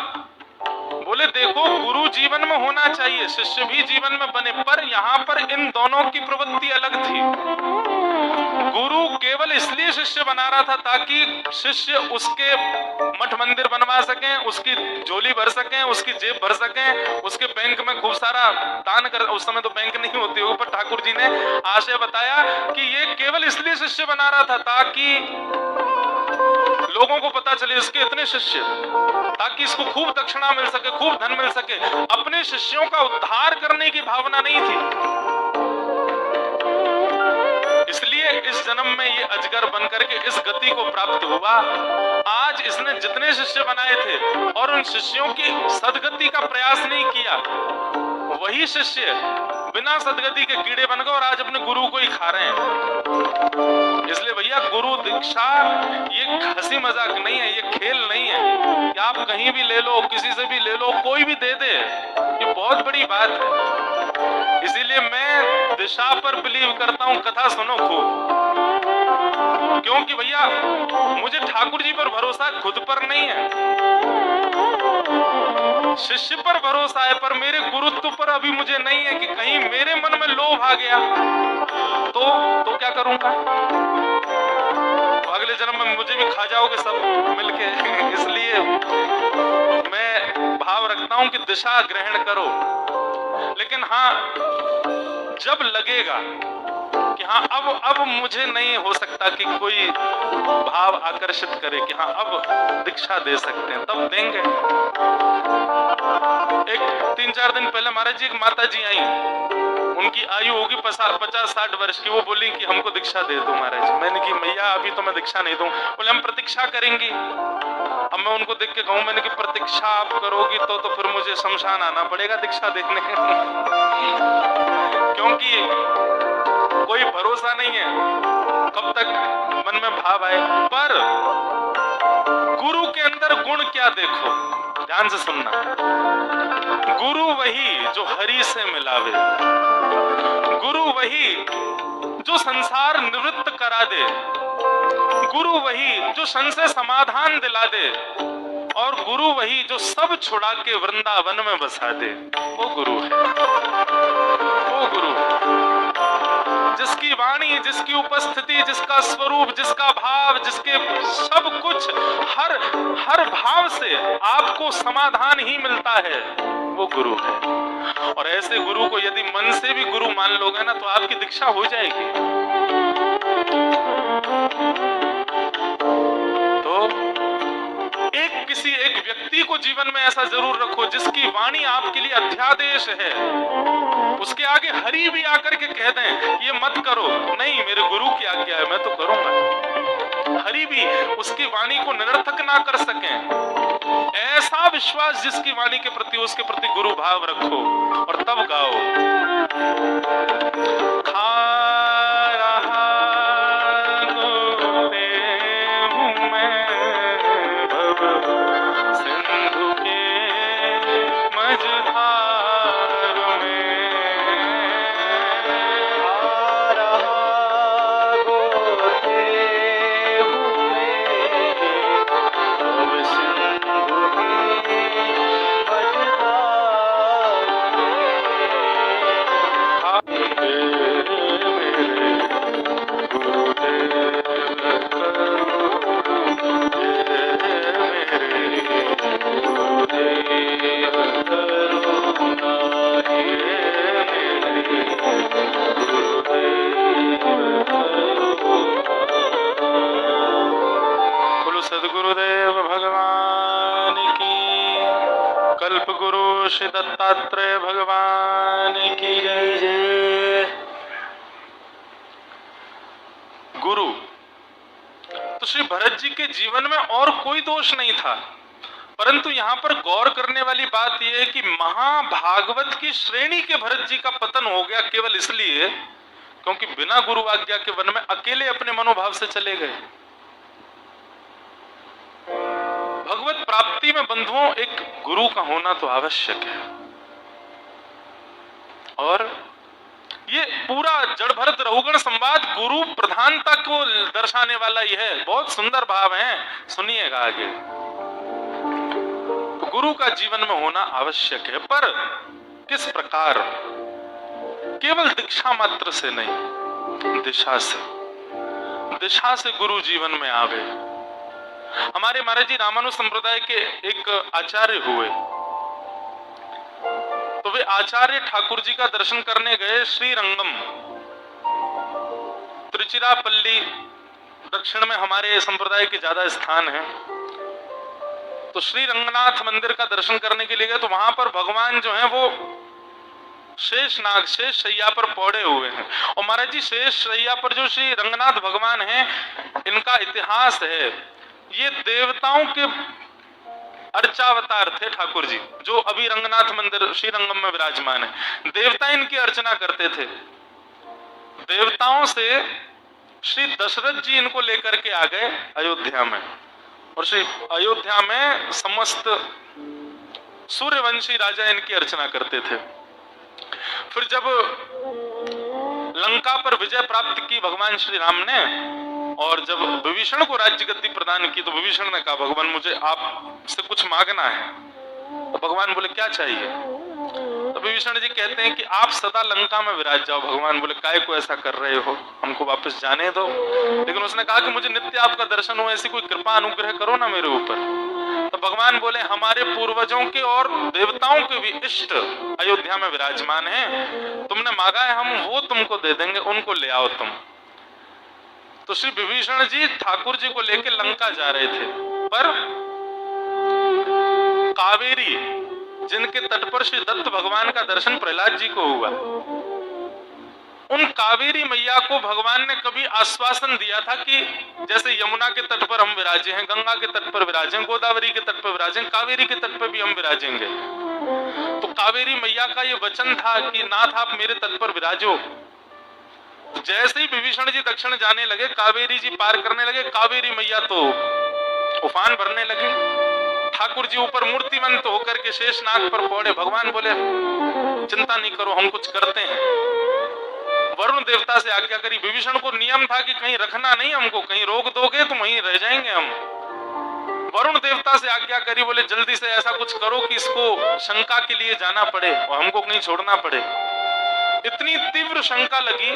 बोले देखो, गुरु जीवन में होना चाहिए, शिष्य भी जीवन में बने, पर यहाँ पर इन दोनों की प्रवृत्ति अलग थी। गुरु केवल इसलिए शिष्य बना रहा था ताकि शिष्य उसके मठ मंदिर बनवा सकें, उसकी झोली भर सकें, उसकी जेब भर सकें, उसके बैंक में खूब सारा दान कर। उस समय तो बैंक नहीं होती होगी, पर ठाकुर जी ने आशय बताया कि ये केवल इसलिए शिष्य बना रहा था ताकि लोगों को पता चले इसके इतने शिष्य, ताकि इसको खूब दक्षिणा मिल सके, खूब धन मिल सके। अपने शिष्यों का उद्धार करने की भावना नहीं थी। इसलिए इस जन्म में ये अजगर बनकर के इस गति को प्राप्त हुआ। आज इसने जितने शिष्य बनाए थे और उन शिष्यों की सदगति का प्रयास नहीं किया, वही शिष्य बिना सदगति के कीड़े बन गए और आज अपने गुरु को ही खा रहे हैं। इसलिए भैया गुरु दीक्षा ये हंसी मजाक नहीं है, ये खेल नहीं है कि आप कहीं भी ले लो, किसी से भी ले लो, कोई भी दे दे, ये बहुत बड़ी बात है। इसीलिए मैं दिशा पर बिलीव करता हूं। कथा सुनो खूब, क्योंकि भैया मुझे ठाकुर जी पर भरोसा खुद पर नहीं है, शिष्य पर भरोसा है, पर मेरे गुरुत्व पर अभी मुझे नहीं है कि कहीं मेरे मन में लोभ आ गया तो क्या करूंगा? अगले जन्म में मुझे भी खा जाओगे सब मिलके। इसलिए मैं भाव रखता हूं कि दिशा ग्रहण करो, लेकिन हाँ जब लगेगा कि हाँ अब मुझे नहीं हो सकता कि कोई भाव आकर्षित करे कि हाँ अब दीक्षा दे सकते हैं, तब देंगे। एक 3-4 दिन पहले महाराज जी एक माता जी आई, उनकी आयु होगी 50-60 वर्ष की। वो बोली कि हमको दीक्षा दे दो महाराज। मैंने की मैया अभी तो मैं दीक्षा नहीं दूं। बोले हम प्रतीक्षा करेंगी। अब मैं उनको देख के कहूं, मैंने की प्रतीक्षा आप करोगी तो फिर मुझे शमशान आना पड़ेगा दीक्षा देखने। क्योंकि कोई भरोसा नहीं है कब तक मन में भाव आए। पर गुरु के अंदर गुण क्या देखो, ध्यान से सुनना। गुरु वही जो हरि से मिलावे, गुरु वही जो संसार निवृत्त करा दे, गुरु वही जो संशय समाधान दिला दे, और गुरु वही जो सब छुड़ा के वृंदावन में बसा दे। वो गुरु है, वो गुरु है जिसकी वाणी, जिसकी उपस्थिति, जिसका स्वरूप, जिसका भाव, जिसके सब कुछ हर भाव से आपको समाधान ही मिलता है, वो गुरु है। और ऐसे गुरु को यदि मन से भी गुरु मान लोगे ना तो आपकी दीक्षा हो जाएगी। तो एक व्यक्ति को जीवन में ऐसा जरूर रखो जिसकी वाणी आपके लिए अध्यादेश है। उसके आगे हरि भी आकर के कह दें ये मत करो, नहीं मेरे गुरु की आज्ञा है मैं तो करूंगा। हरि भी उसकी वाणी को निरर्थक ना कर सकें। ऐसा विश्वास जिसकी वाणी के प्रति, उसके प्रति गुरु भाव रखो और तब गाओ। खा रहा गोते हूं मैं भव सिंधु के मझधार में,
खा रहा गोते हूँ मैं भव सिंधु के मझधार
सदगुरुदेव भगवान की, कल्प गुरु श्री दत्तात्रेय भगवान की जय। गुरु तो श्री भरत जी के जीवन में और कोई दोष नहीं था, परंतु यहाँ पर गौर करने वाली बात यह है कि महाभागवत की श्रेणी के भरत जी का पतन हो गया केवल इसलिए क्योंकि बिना गुरु आज्ञा के वन में अकेले अपने मनोभाव से चले गए। भगवत प्राप्ति में बंधुओं एक गुरु का होना तो आवश्यक है। और ये पूरा जड़ भरत रहुगण संवाद गुरु प्रधानता को दर्शाने वाला ही है। बहुत सुंदर भाव है, सुनिएगा आगे। तो गुरु का जीवन में होना आवश्यक है, पर किस प्रकार? केवल दीक्षा मात्र से नहीं, दिशा से। दिशा से गुरु जीवन में आवे। हमारे महाराज जी रामानुज संप्रदाय के एक आचार्य हुए, तो वे आचार्य ठाकुर जी का दर्शन करने गए श्रीरंगम, त्रिचिरापल्ली दक्षिण में हमारे संप्रदाय के ज्यादा स्थान हैं। तो श्री रंगनाथ मंदिर का दर्शन करने के लिए गए, तो वहां पर भगवान जो हैं वो शेष नाग, शेष शैया पर पौड़े हुए हैं। और महाराज जी शेष शैया पर जो श्री रंगनाथ भगवान हैं, इनका इतिहास है, ये देवताओं के अर्चावतार थे ठाकुर जी, जो अभी रंगनाथ मंदिर श्रीरंगम में विराजमान है। देवता इनकी अर्चना करते थे। देवताओं से श्री दशरथ जी इनको लेकर के आ गए अयोध्या में, और श्री अयोध्या में समस्त सूर्यवंशी राजा इनकी अर्चना करते थे। फिर जब लंका पर विजय प्राप्त की भगवान श्री राम ने, और जब विभीषण को राज्य गद्दी प्रदान की, तो विभीषण ने कहा भगवान मुझे आपसे कुछ मांगना है। तो भगवान बोले क्या चाहिए? तो विभीषण जी कहते हैं कि आप सदा लंका में विराज जाओ। भगवान बोले काय को ऐसा कर रहे हो, हमको वापस जाने दो। लेकिन उसने कहा कि मुझे नित्य आपका दर्शन हो, ऐसी कोई कृपा अनुग्रह करो ना मेरे ऊपर। तो भगवान बोले हमारे पूर्वजों के और देवताओं के भी इष्ट अयोध्या में विराजमान हैं, तुमने मांगा है हम वो तुमको दे देंगे, उनको ले आओ तुम। तो श्री विभीषण जी ठाकुर जी को लेकर लंका जा रहे थे, पर कावेरी जिनके तट पर श्री दत्त भगवान का दर्शन प्रहलाद जी को हुआ, उन कावेरी मैया को भगवान ने कभी आश्वासन दिया था कि जैसे यमुना के तट पर हम विराजे हैं, गंगा के तट पर विराजे हैं, गोदावरी के तट पर विराजे हैं, कावेरी के तट पर भी हम विराजेंगे। तो कावेरी मैया का ये वचन था कि नाथ आप मेरे तट पर विराजो। जैसे ही विभीषण जी दक्षिण जाने लगे, कावेरी जी पार करने लगे, कावेरी मैया तो उफान भरने लगे। ठाकुर जी ऊपर मूर्तिमंत होकर के शेषनाग पर पौड़े। भगवान बोले चिंता नहीं करो, हम कुछ करते हैं। वरुण देवता से आज्ञा करी। विभीषण को नियम था कि कहीं रखना नहीं हमको, कहीं रोक दोगे तो वहीं रह जाएंगे हम। वरुण देवता से आज्ञा करी, बोले जल्दी से ऐसा कुछ करो कि इसको शंका के लिए जाना पड़े और हमको कहीं छोड़ना पड़े। इतनी तीव्र शंका लगी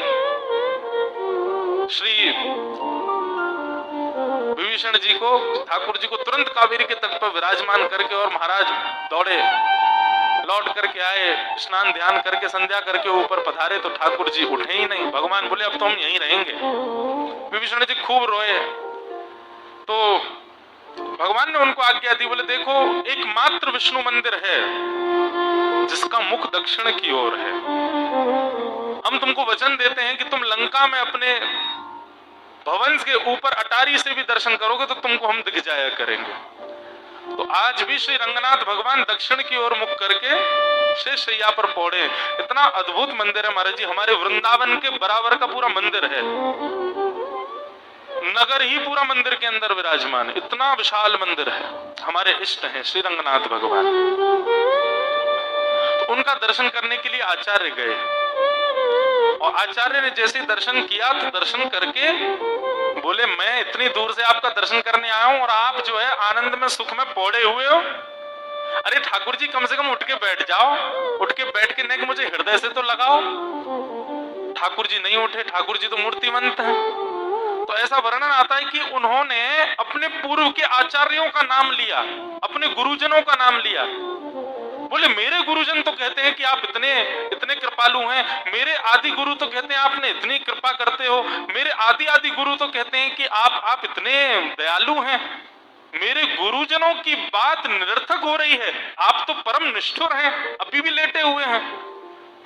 श्री विभीषण जी को, ठाकुर जी को तुरंत कावेरी के तट पर विराजमान करके, और महाराज दौड़े लौट करके आए, स्नान ध्यान करके संध्या करके ऊपर पधारे, तो ठाकुर जी उठे ही नहीं। भगवान बोले अब तो हम यहीं रहेंगे। विभीषण जी खूब रोए। तो भगवान ने उनको आज्ञा दी, बोले देखो एकमात्र विष्णु मंदिर है जिसका मुख दक्षिण की ओर है। हम तुमको वचन देते हैं कि तुम लंका में अपने भवन के ऊपर अटारी से भी दर्शन करोगे तो तुमको हम दिख जाया करेंगे। तो आज भी श्री रंगनाथ भगवान दक्षिण की ओर मुख करके शेष शैया पर पौड़े। इतना अद्भुत मंदिर है महाराज जी, हमारे वृंदावन के बराबर का पूरा मंदिर है, नगर ही पूरा मंदिर के अंदर विराजमान, इतना विशाल मंदिर है। हमारे इष्ट हैं श्री रंगनाथ भगवान। तो उनका दर्शन करने के लिए आचार्य गए, और आचार्य ने जैसे दर्शन किया तो दर्शन करके बोले मैं इतनी दूर से आपका दर्शन करने आया हूं और आप जो है आनंद में सुख में पौड़े हुए हो। अरे ठाकुर जी कम से कम उठ के बैठ जाओ, उठ के बैठ के नहीं मुझे हृदय से तो लगाओ। ठाकुर जी नहीं उठे, ठाकुर जी तो मूर्तिमंत हैं। तो ऐसा वर्णन आता है कि उन्होंने अपने पूर्व के आचार्यों का नाम लिया, अपने गुरुजनों का नाम लिया। बोले मेरे गुरुजन तो कहते हैं कि आप इतने इतने कृपालु हैं, मेरे आदि गुरु तो कहते हैं आपने इतनी कृपा करते हो, मेरे आदि आदि गुरु तो कहते हैं कि आप इतने दयालु हैं। मेरे गुरुजनों की बात निरर्थक हो रही है, आप तो परम निष्ठुर हैं, अभी भी लेटे हुए हैं।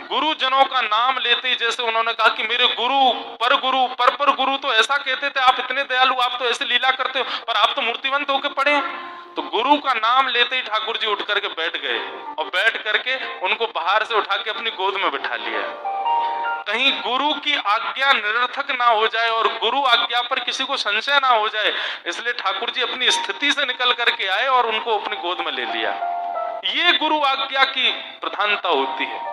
गुरुजनों का नाम लेते ही जैसे उन्होंने कहा कि मेरे गुरु पर गुरु तो ऐसा कहते थे, आप इतने दयालु, आप तो ऐसे लीला करते हो, पर आप तो मूर्तिवंत होके पड़े हैं। तो गुरु का नाम लेते ही ठाकुर जी उठ करके बैठ गए, और बैठ करके उनको बाहर से उठा के अपनी गोद में बिठा लिया। कहीं गुरु की आज्ञा निरर्थक ना हो जाए और गुरु आज्ञा पर किसी को संशय ना हो जाए, इसलिए ठाकुर जी अपनी स्थिति से निकल करके आए और उनको अपनी गोद में ले लिया। ये गुरु आज्ञा की प्रधानता होती है।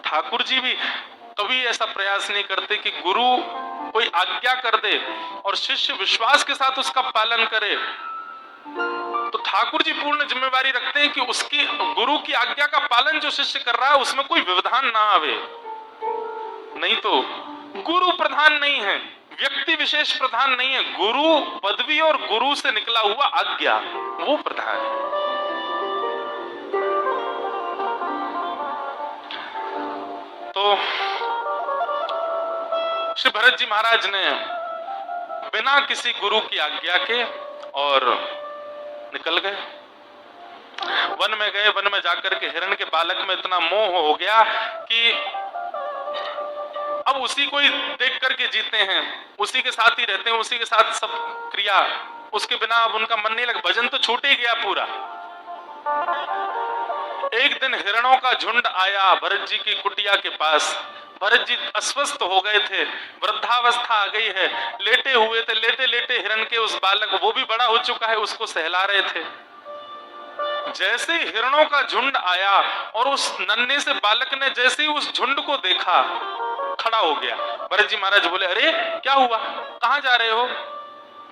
ठाकुर जी भी कभी ऐसा प्रयास नहीं करते कि गुरु कोई आज्ञा कर दे और शिष्य विश्वास के साथ उसका पालन करे। तो ठाकुर जी पूर्ण जिम्मेवारी रखते हैं कि उसकी गुरु की आज्ञा का पालन जो शिष्य कर रहा है उसमें कोई व्यवधान ना आवे। नहीं तो गुरु प्रधान नहीं है, व्यक्ति विशेष प्रधान नहीं है, गुरु पदवी और गुरु से निकला हुआ आज्ञा वो प्रधान है। तो श्री भरत जी महाराज ने बिना किसी गुरु की आज्ञा के और निकल गए, वन में गए। वन में जाकर के हिरण के बालक में इतना मोह हो गया कि अब उसी को ही देख करके जीते हैं, उसी के साथ ही रहते हैं, उसी के साथ सब क्रिया, उसके बिना अब उनका मन नहीं लगा। भजन तो छूट ही गया पूरा। एक दिन हिरणों का झुंड आया भरत जी की कुटिया के पास। भरत जी अस्वस्थ हो गए थे, वृद्धावस्था आ गई है, लेटे हुए थे। लेटे लेटे हिरण के उस बालक, वो भी बड़ा हो चुका है, उसको सहला रहे थे। जैसे हिरणों का झुंड आया और उस नन्हे से बालक ने जैसे ही उस झुंड को देखा, खड़ा हो गया। भरत जी महाराज बोले, अरे क्या हुआ, कहां जा रहे हो?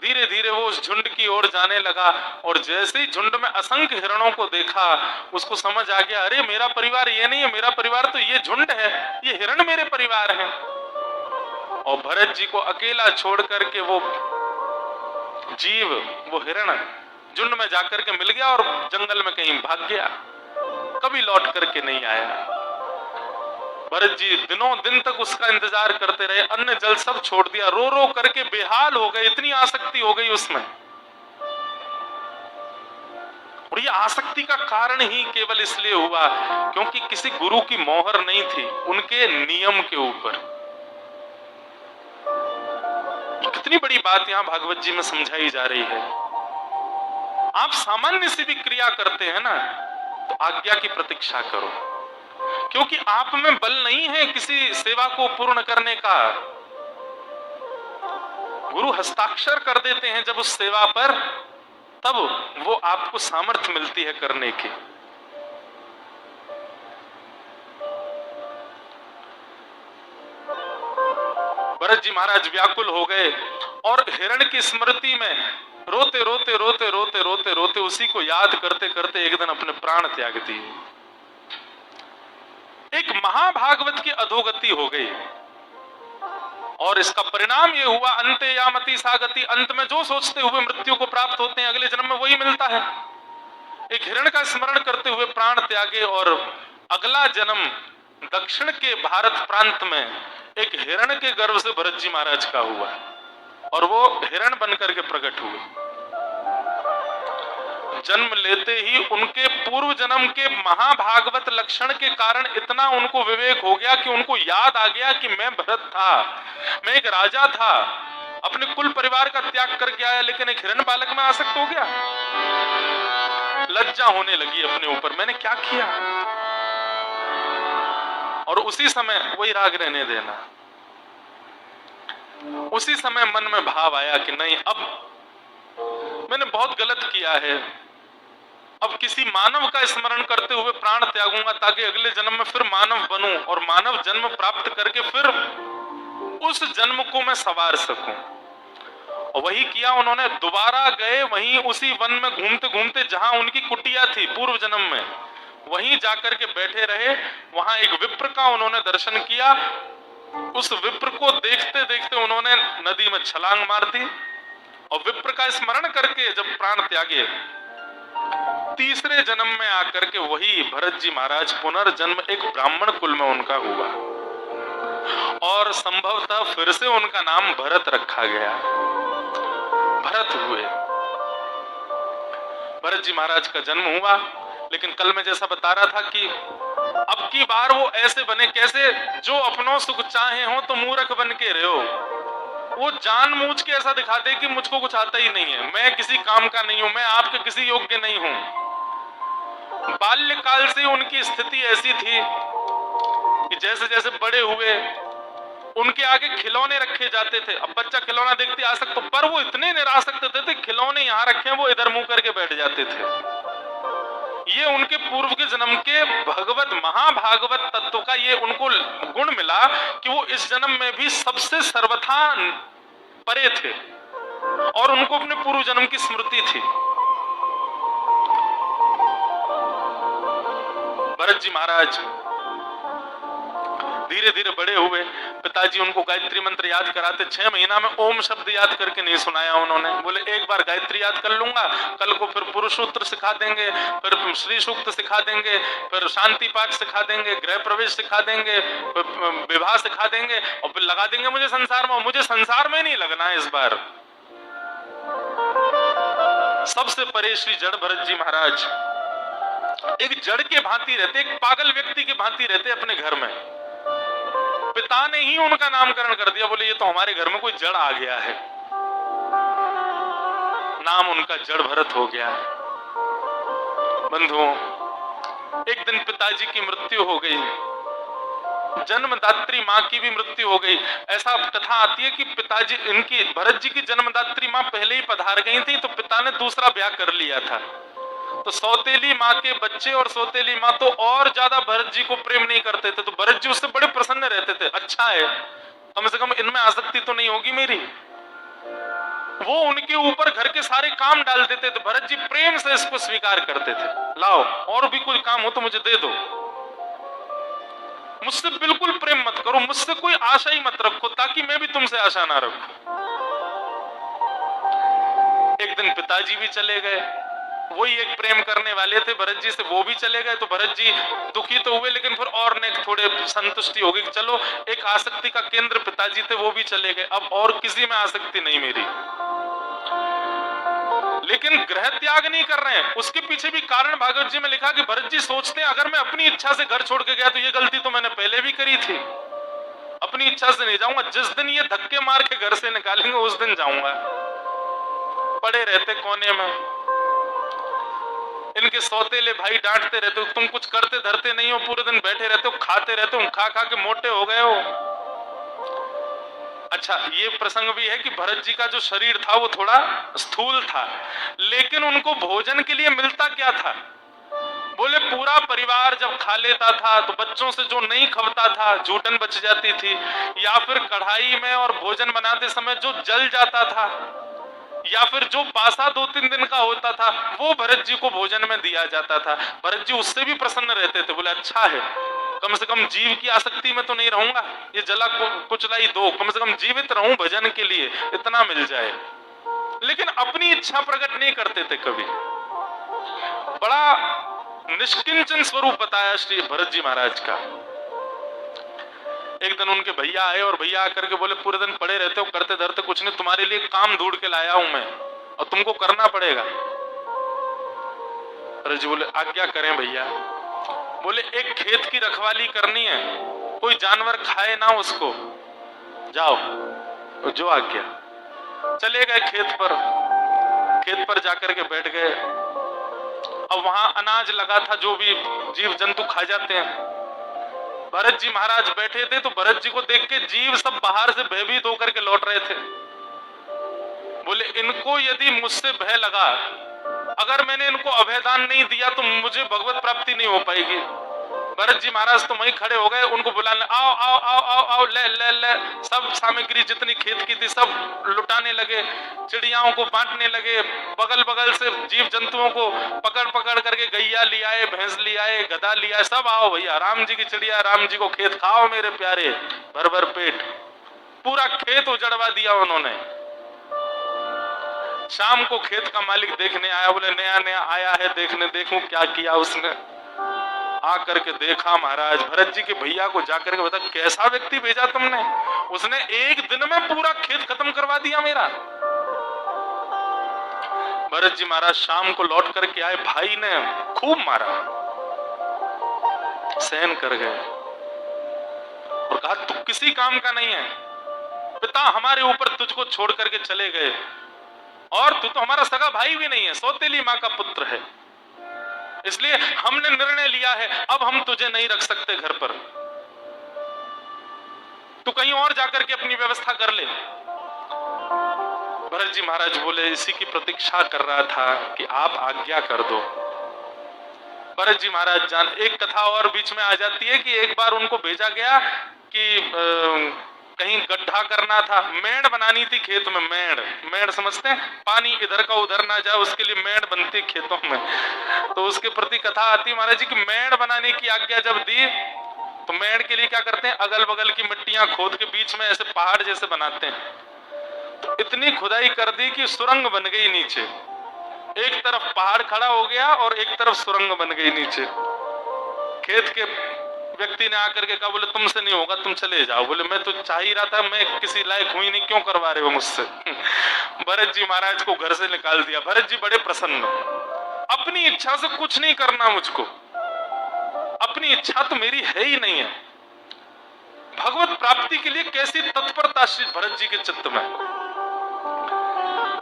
धीरे धीरे वो उस झुंड की ओर जाने लगा और जैसे ही झुंड में असंख्य हिरणों को देखा, उसको समझ आ गया, अरे मेरा परिवार ये नहीं है, मेरा परिवार तो ये झुंड है, ये हिरण मेरे परिवार हैं। और भरत जी को अकेला छोड़ करके वो जीव, वो हिरण झुंड में जाकर के मिल गया और जंगल में कहीं भाग गया, कभी लौट करके नहीं आया। भरत जी दिनों दिन तक उसका इंतजार करते रहे, अन्न जल सब छोड़ दिया, रो रो करके बेहाल हो गए, इतनी आसक्ति हो गई उसमें। और ये आसक्ति का कारण ही केवल इसलिए हुआ क्योंकि किसी गुरु की मोहर नहीं थी उनके नियम के ऊपर। कितनी बड़ी बात यहां भागवत जी में समझाई जा रही है। आप सामान्य सी भी क्रिया करते हैं ना, तो आज्ञा की प्रतीक्षा करो, क्योंकि आप में बल नहीं है किसी सेवा को पूर्ण करने का। गुरु हस्ताक्षर कर देते हैं जब उस सेवा पर, तब वो आपको सामर्थ्य मिलती है करने की। भरत जी महाराज व्याकुल हो गए और हिरण की स्मृति में रोते रोते रोते रोते रोते रोते उसी को याद करते करते एक दिन अपने प्राण त्याग दिए। एक महाभागवत की अधोगति हो गई और इसका परिणाम यह हुआ, अंते यामति सागति, अंत में जो सोचते हुए मृत्यु को प्राप्त होते हैं अगले जन्म में वही मिलता है। एक हिरण का स्मरण करते हुए प्राण त्यागे और अगला जन्म दक्षिण के भारत प्रांत में एक हिरण के गर्भ से भरत जी महाराज का हुआ और वो हिरण बनकर के प्रकट हुए। जन्म लेते ही उनके पूर्व जन्म के महाभागवत लक्षण के कारण इतना उनको विवेक हो गया कि उनको याद आ गया कि मैं भरत था, मैं एक राजा था, अपने कुल परिवार का त्याग करके आया, लेकिन एक हिरण बालक में आसक्त हो गया। लज्जा होने लगी अपने ऊपर, मैंने क्या किया। और उसी समय वही राग रहने देना, उसी समय मन में भाव आया कि नहीं, अब मैंने बहुत गलत किया है, अब किसी मानव का स्मरण करते हुए प्राण त्यागूंगा ताकि अगले जन्म में फिर मानव बनूं और मानव जन्म प्राप्त करके फिर उस जन्म को मैं सवार सकूं। और वही किया उन्होंने। दोबारा गए वहीं उसी वन में घूमते घूमते जहां उनकी कुटिया थी पूर्व जन्म में, वहीं जाकर के बैठे रहे। वहां एक विप्र का उन्होंने दर्शन किया। उस विप्र को देखते देखते उन्होंने नदी में छलांग मार दी और विप्र का स्मरण करके जब प्राण त्यागे, तीसरे जन्म में आकर के वही भरत जी महाराज पुनर्जन्म एक ब्राह्मण कुल में उनका हुआ और संभवतः फिर से उनका नाम भरत रखा गया, भरत हुए। भरत जी महाराज का जन्म हुआ, लेकिन कल मैं जैसा बता रहा था कि अब की बार वो ऐसे बने कैसे, जो अपनों सुख चाहे हो तो मूर्ख बन के रहो। वो जानबूझ के ऐसा दिखा दे कि मुझको कुछ आता ही नहीं है, मैं किसी काम का नहीं हूं, मैं आपके किसी योग्य नहीं हूं। बाल्यकाल से उनकी स्थिति ऐसी थी कि जैसे जैसे बड़े हुए उनके आगे खिलौने रखे जाते थे। अब बच्चा खिलौना देखते आसक्त, तो पर वो इतने निरासक्त थे, खिलौने यहाँ रखे वो इधर मुंह करके बैठ जाते थे। ये उनके पूर्व के जन्म के भगवत महाभागवत तत्व का ये उनको गुण मिला कि वो इस जन्म में भी सबसे सर्वथा परे थे और उनको अपने पूर्व जन्म की स्मृति थी। भरत जी महाराज धीरे धीरे बड़े हुए। पिताजी उनको गायत्री मंत्र याद कराते। 6 महीना में ओम शब्द याद करके नहीं सुनाया उन्होंने। बोले एक बार गायत्री याद कर लूंगा, कल को फिर पुरुष सूत्र सिखा देंगे, फिर श्री सूक्त सिखा देंगे, फिर शांति पाठ सिखा देंगे, गृह प्रवेश सिखा देंगे, विवाह सिखा देंगे और फिर लगा देंगे मुझे संसार में। मुझे संसार में नहीं लगना है इस बार। सबसे परे श्री जड़ भरत जी महाराज एक जड़ के भांति रहते, एक पागल व्यक्ति के भांति रहते अपने घर में। पिता ने ही उनका नामकरण कर दिया। बोले ये तो हमारे घर में कोई जड़ आ गया है। नाम उनका जड़ भरत हो गया। बंधुओं, एक दिन पिताजी की मृत्यु हो गई, जन्मदात्री मां की भी मृत्यु हो गई। ऐसा कथा आती है कि पिताजी इनकी भरत जी की जन्मदात्री मां पहले ही पधार गई थी, तो पिता ने दूसरा ब्याह कर लिया था। तो सौतेली माँ के बच्चे और सौतेली माँ तो और ज्यादा भरत जी को प्रेम नहीं करते थे, तो भरत जी उससे बड़े प्रसन्न रहते थे। अच्छा है, कम से कम इनमें आसक्ति तो नहीं होगी मेरी। वो उनके ऊपर घर के सारे काम डाल देते थे। भरत जी प्रेम से इसको स्वीकार करते थे। लाओ और भी कोई काम हो तो मुझे दे दो, मुझसे बिल्कुल प्रेम मत करो, मुझसे कोई आशा ही मत रखो, ताकि मैं भी तुमसे आशा ना रखूं। एक दिन पिताजी भी चले गए, वही एक प्रेम करने वाले थे भरत जी से, वो भी चले गए। तो भरत जी दुखी तो हुए, लेकिन फिर और ने थोड़े संतुष्टि हो गई कि चलो एक आसक्ति का केंद्र पिताजी थे, वो भी चले गए। अब और किसी में आसक्ति नहीं मेरी। लेकिन ग्रह त्याग नहीं कर रहे हैं। उसके पीछे भी कारण भागवत जी में लिखा कि भरत जी सोचते हैं अगर मैं अपनी इच्छा से घर छोड़ के गया तो ये गलती तो मैंने पहले भी करी थी, अपनी इच्छा से नहीं जाऊंगा। जिस दिन ये धक्के मार के घर से निकालेंगे उस दिन जाऊंगा। पड़े रहते कोने में, इनके सौतेले भाई डांटते रहते हो, तुम कुछ करते धरते नहीं हो, पूरे दिन बैठे रहते हो, खाते रहते हो, खा खा के मोटे हो गए हो। अच्छा, ये प्रसंग भी है कि भरत जी का जो शरीर था वो थोड़ा स्थूल था, लेकिन उनको भोजन के लिए मिलता क्या था? बोले पूरा परिवार जब खा लेता था तो बच्चों से जो नहीं खवता था, जूठन बच जाती थी, या फिर कढ़ाई में और भोजन बनाते समय जो जल जाता था, या फिर जो पासा 2-3 दिन का होता था, वो भरत जी को भोजन में दिया जाता था। भरत जी उससे भी प्रसन्न रहते थे। बोले अच्छा है, कम से कम जीव की आसक्ति में तो नहीं रहूंगा, ये जला कुचला ही दो, कम से कम जीवित रहूं भजन के लिए, इतना मिल जाए। लेकिन अपनी इच्छा प्रकट नहीं करते थे कभी। बड़ा निष्किंचन स्वरूप बताया श्री भरत जी महाराज का। एक दिन उनके भैया आए और भैया आकर के बोले पूरे दिन पड़े रहते हो, करते धरते कुछ नहीं, तुम्हारे लिए काम ढूंढ के लाया हूं मैं और तुमको करना पड़ेगा। अरे जी बोले आज्ञा करें भैया। बोले एक खेत की रखवाली करनी है, कोई जानवर खाए ना उसको, जाओ। जो आज्ञा। चले गए खेत पर जाकर के बैठ गए। अब वहां अनाज लगा था जो भी जीव जंतु खा जाते हैं। भरत जी महाराज बैठे थे तो भरत जी को देख के जीव सब बाहर से भयभीत होकर के लौट रहे थे। बोले इनको यदि मुझसे भय लगा, अगर मैंने इनको अभयदान नहीं दिया तो मुझे भगवत प्राप्ति नहीं हो पाएगी। भरत जी महाराज तो वहीं खड़े हो गए, उनको बुलाने, आओ आओ आओ आओ आओ, ले ले ले। सब सामग्री जितनी खेत की थी सब लुटाने लगे, चिड़ियाओं को बांटने लगे, बगल बगल से जीव जंतुओं को पकड़ पकड़ करके गैया ले आए, भैंस ले आए, गधा ले आए, सब आओ भैया, राम जी की चिड़िया, राम जी को खेत खाओ मेरे प्यारे, भर भर पेट। पूरा खेत उजड़वा दिया उन्होंने। शाम को खेत का मालिक देखने आया। बोले नया नया आया है, देखने देखूं क्या किया उसने। आकर के देखा महाराज, भरत जी के भैया को जाकर के बता कैसा व्यक्ति भेजा तुमने, उसने एक दिन में पूरा खेत खत्म करवा दिया मेरा। भरत जी महाराज शाम को लौट करके आए, भाई ने खूब मारा, सहन कर गए और कहा तू किसी काम का नहीं है, पिता हमारे ऊपर तुझको छोड़ करके चले गए और तू तो हमारा सगा भाई भी नहीं है, सौतेली माँ का पुत्र है, इसलिए हमने निर्णय लिया है अब हम तुझे नहीं रख सकते घर पर, तू कहीं और जाकर के अपनी व्यवस्था कर ले। भरत जी महाराज बोले इसी की प्रतीक्षा कर रहा था कि आप आज्ञा कर दो। भरत जी महाराज जान, एक कथा और बीच में आ जाती है कि एक बार उनको भेजा गया कि कहीं गड्ढा करना था, मेड़ बनानी थी खेत में। मेड़ समझते हैं, पानी इधर का उधर ना जाए उसके लिए मेड़ बनती खेतों में, तो उसके प्रति कथा आती महाराज जी की मेड़ बनाने की आज्ञा जब दी तो मेड़ के लिए क्या करते हैं, अगल बगल की मिट्टियां खोद के बीच में ऐसे पहाड़ जैसे बनाते हैं। तो इतनी खुदाई कर दी कि सुरंग बन गई नीचे, एक तरफ पहाड़ खड़ा हो गया और एक तरफ सुरंग बन गई नीचे। खेत के व्यक्ति ने आकर के कहा, बोले तुमसे नहीं होगा, तुम चले जाओ। बोले मैं तो चाह ही रहा था, मैं किसी लायक हुई नहीं, क्यों करवा रहे हो मुझसे। भरत जी महाराज को घर से निकाल दिया। भरत जी बड़े प्रसन्न, अपनी इच्छा से कुछ नहीं करना मुझको, अपनी इच्छा तो मेरी है ही नहीं है। भगवत प्राप्ति के लिए कैसी तत्परता श्री भरत जी के चित्त में।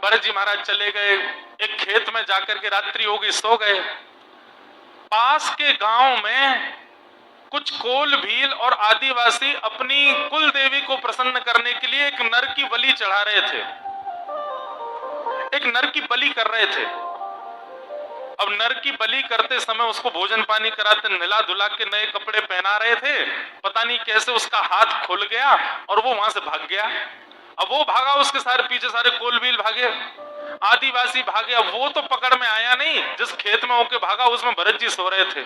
भरत जी महाराज चले गए, एक खेत में जाकर के रात्रि हो गई, सो गए। पास के गांव में कुछ कोल भील और आदिवासी अपनी कुल देवी को प्रसन्न करने के लिए एक नर की बलि चढ़ा रहे थे, एक नर की बलि कर रहे थे। अब नर की बलि करते समय उसको भोजन पानी कराते, नहला धुला के नए कपड़े पहना रहे थे। पता नहीं कैसे उसका हाथ खुल गया और वो वहां से भाग गया। अब वो भागा, उसके सारे पीछे सारे कोलबील भागे, आदिवासी भागे। अब वो तो पकड़ में आया नहीं, जिस खेत में होके भागा उसमें भरत जी सो रहे थे।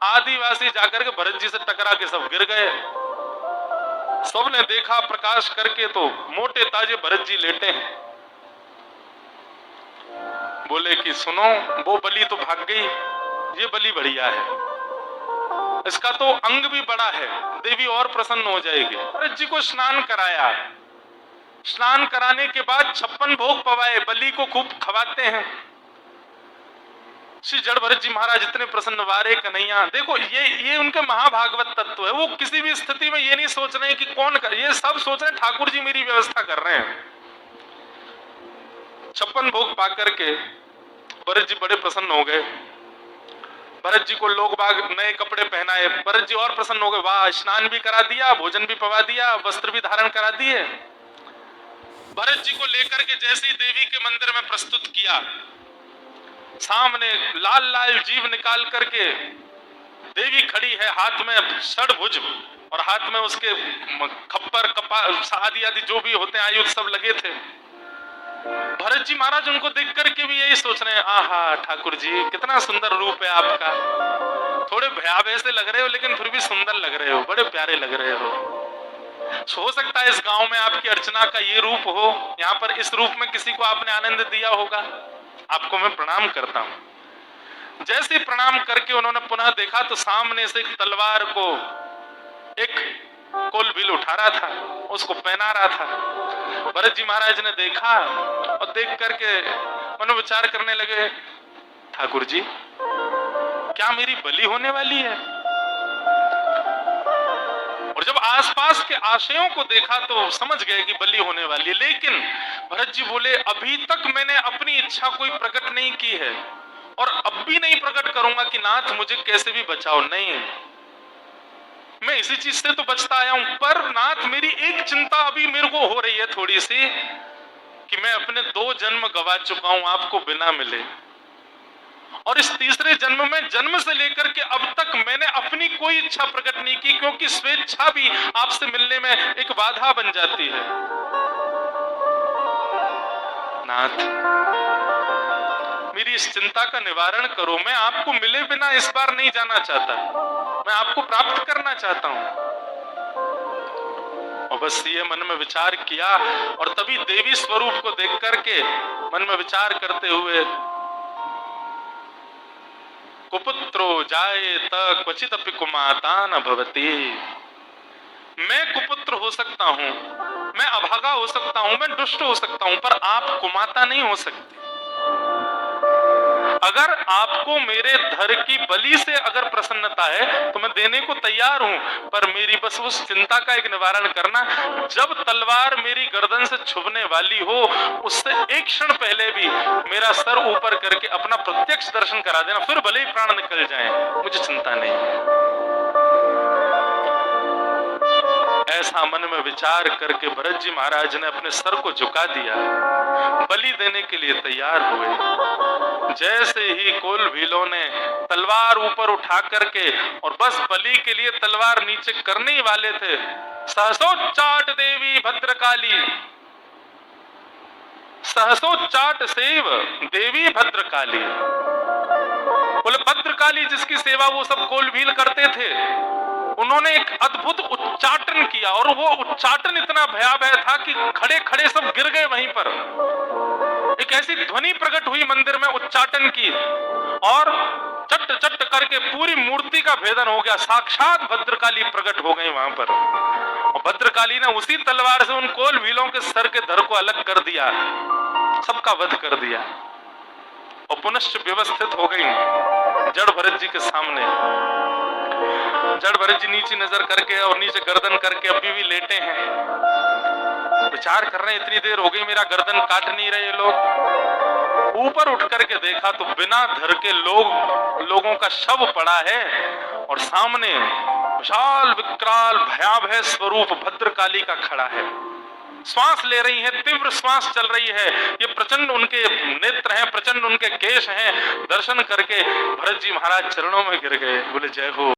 आदिवासी जाकर के भरत जी से टकरा के सब गिर गए। सबने देखा प्रकाश करके तो मोटे ताजे भरत जी लेटे हैं। बोले कि सुनो, वो बलि तो भाग गई, ये बलि बढ़िया है, इसका तो अंग भी बड़ा है, देवी और प्रसन्न हो जाएगी। भरत जी को स्नान कराया, स्नान कराने के बाद 56 भोग पवाए, बलि को खूब खवाते हैं। श्री जड़ भरत जी महाराज इतने प्रसन्न, वारे कन्हैया। देखो ये उनके महाभागवत तत्व है। वो किसी भी स्थिति में ये नहीं सोच रहे हैं कि कौन कर, ये सब सोच रहे हैं ठाकुर जी मेरी व्यवस्था कर रहे हैं। 56 भोग पा करके भरत जी बड़े प्रसन्न हो गए। भरत जी को लोग बाग नए कपड़े पहनाए, भरत जी और प्रसन्न हो गए। वाह, स्नान भी करा दिया, भोजन भी पवा दिया, वस्त्र भी धारण करा दिए। भरत जी को लेकर के जैसे ही देवी के मंदिर में प्रस्तुत किया, सामने लाल लाल जीव निकाल करके देवी खड़ी है, हाथ में षडभुज और हाथ में उसके खप्पर कपास आदि आदि जो भी होते हैं आयुध सब लगे थे। भरत जी महाराज उनको देख करके भी यही सोच रहे हैं, आहा ठाकुर जी कितना सुंदर रूप है आपका, थोड़े भयावह से लग रहे हो लेकिन फिर भी सुंदर लग रहे हो, बड़े प्यारे लग रहे हो। हो सकता है इस गांव में आपकी अर्चना का ये रूप हो, यहाँ पर इस रूप में किसी को आपने आनंद दिया होगा। आपको मैं प्रणाम करता हूं। जैसे प्रणाम करके उन्होंने पुनः देखा तो सामने से एक तलवार को एक कोलबील उठा रहा था, उसको पहना रहा था। भरत जी महाराज ने देखा और देख करके मनोविचार करने लगे, ठाकुर जी क्या मेरी बलि होने वाली है? और जब आसपास के आशयों को देखा तो समझ गए कि बलि होने वाली है। लेकिन भरत जी बोले, अभी तक मैंने अपनी इच्छा कोई प्रकट नहीं की है और अब भी नहीं प्रकट करूंगा कि नाथ मुझे कैसे भी बचाओ। नहीं, मैं इसी चीज से तो बचता आया हूं, पर नाथ मेरी एक चिंता अभी मेरे को हो रही है थोड़ी सी, कि मैं अपने 2 जन्म गवा चुका हूं आपको बिना मिले, और इस तीसरे जन्म में जन्म से लेकर के अब तक मैंने अपनी कोई इच्छा प्रकट नहीं की, क्योंकि स्वेच्छा भी आपसे मिलने में एक बाधा बन जाती है। नाथ मेरी इस चिंता का निवारण करो, मैं आपको मिले बिना इस बार नहीं जाना चाहता, मैं आपको प्राप्त करना चाहता हूं। और बस ये मन में विचार किया और तभी देवी स्वरूप को देख करके मन में विचार करते हुए, कुपुत्रो जायेत क्वचिदपि कुमाता न भवति। मैं कुपुत्र हो सकता हूं, मैं अभागा हो सकता हूं, मैं दुष्ट हो सकता हूं, पर आप कुमाता नहीं हो सकते। अगर आपको मेरे धर की बलि से अगर प्रसन्नता है तो मैं देने को तैयार हूं, पर मेरी बस उस चिंता का एक निवारण करना, जब तलवार मेरी गर्दन से छुभने वाली हो उससे एक क्षण पहले भी मेरा सर ऊपर करके अपना प्रत्यक्ष दर्शन करा देना, फिर भले ही प्राण निकल जाए, मुझे चिंता नहीं है। ऐसा मन में विचार करके भरत जी महाराज ने अपने सर को झुका दिया, बलि देने के लिए तैयार हुए। जैसे ही कोलभीलों ने तलवार ऊपर उठा करके और बस बलि के लिए तलवार नीचे करने ही वाले थे, सहसोच्चाट देवी भद्रकाली, सहसोच्चाट सेव देवी भद्रकाली। बोले भद्रकाली जिसकी सेवा वो सब कोलभील करते थे, उन्होंने एक अद्भुत उच्चाटन किया और वो उच्चाटन इतना भयावह था कि खड़े खड़े सब गिर गए वहीं पर। एक ऐसी ध्वनि प्रकट हुई मंदिर में उच्चाटन की और चट चट करके पूरी मूर्ति का भेदन हो गया। साक्षात भद्रकाली प्रकट हो गई वहां पर और भद्रकाली ने उसी तलवार से उन कोल भीलों के सर के धड़ को अलग कर दिया, सबका वध कर दिया और पुनश्च व्यवस्थित हो गई जड़ भरत जी के सामने। जड़ भरत जी नीचे नजर करके और नीचे गर्दन करके अभी भी लेटे हैं, विचार कर रहे हैं इतनी देर हो गई मेरा गर्दन काट नहीं रहे लोग। ऊपर उठ करके देखा तो बिना धर के लोगों का शव पड़ा है और सामने विशाल विकराल भयावह स्वरूप भद्रकाली का खड़ा है। श्वास ले रही है, तीव्र श्वास चल रही है, ये प्रचंड उनके नेत्र हैं, प्रचंड उनके केश हैं। दर्शन करके भरत जी महाराज चरणों में गिर गए, बोले जय हो।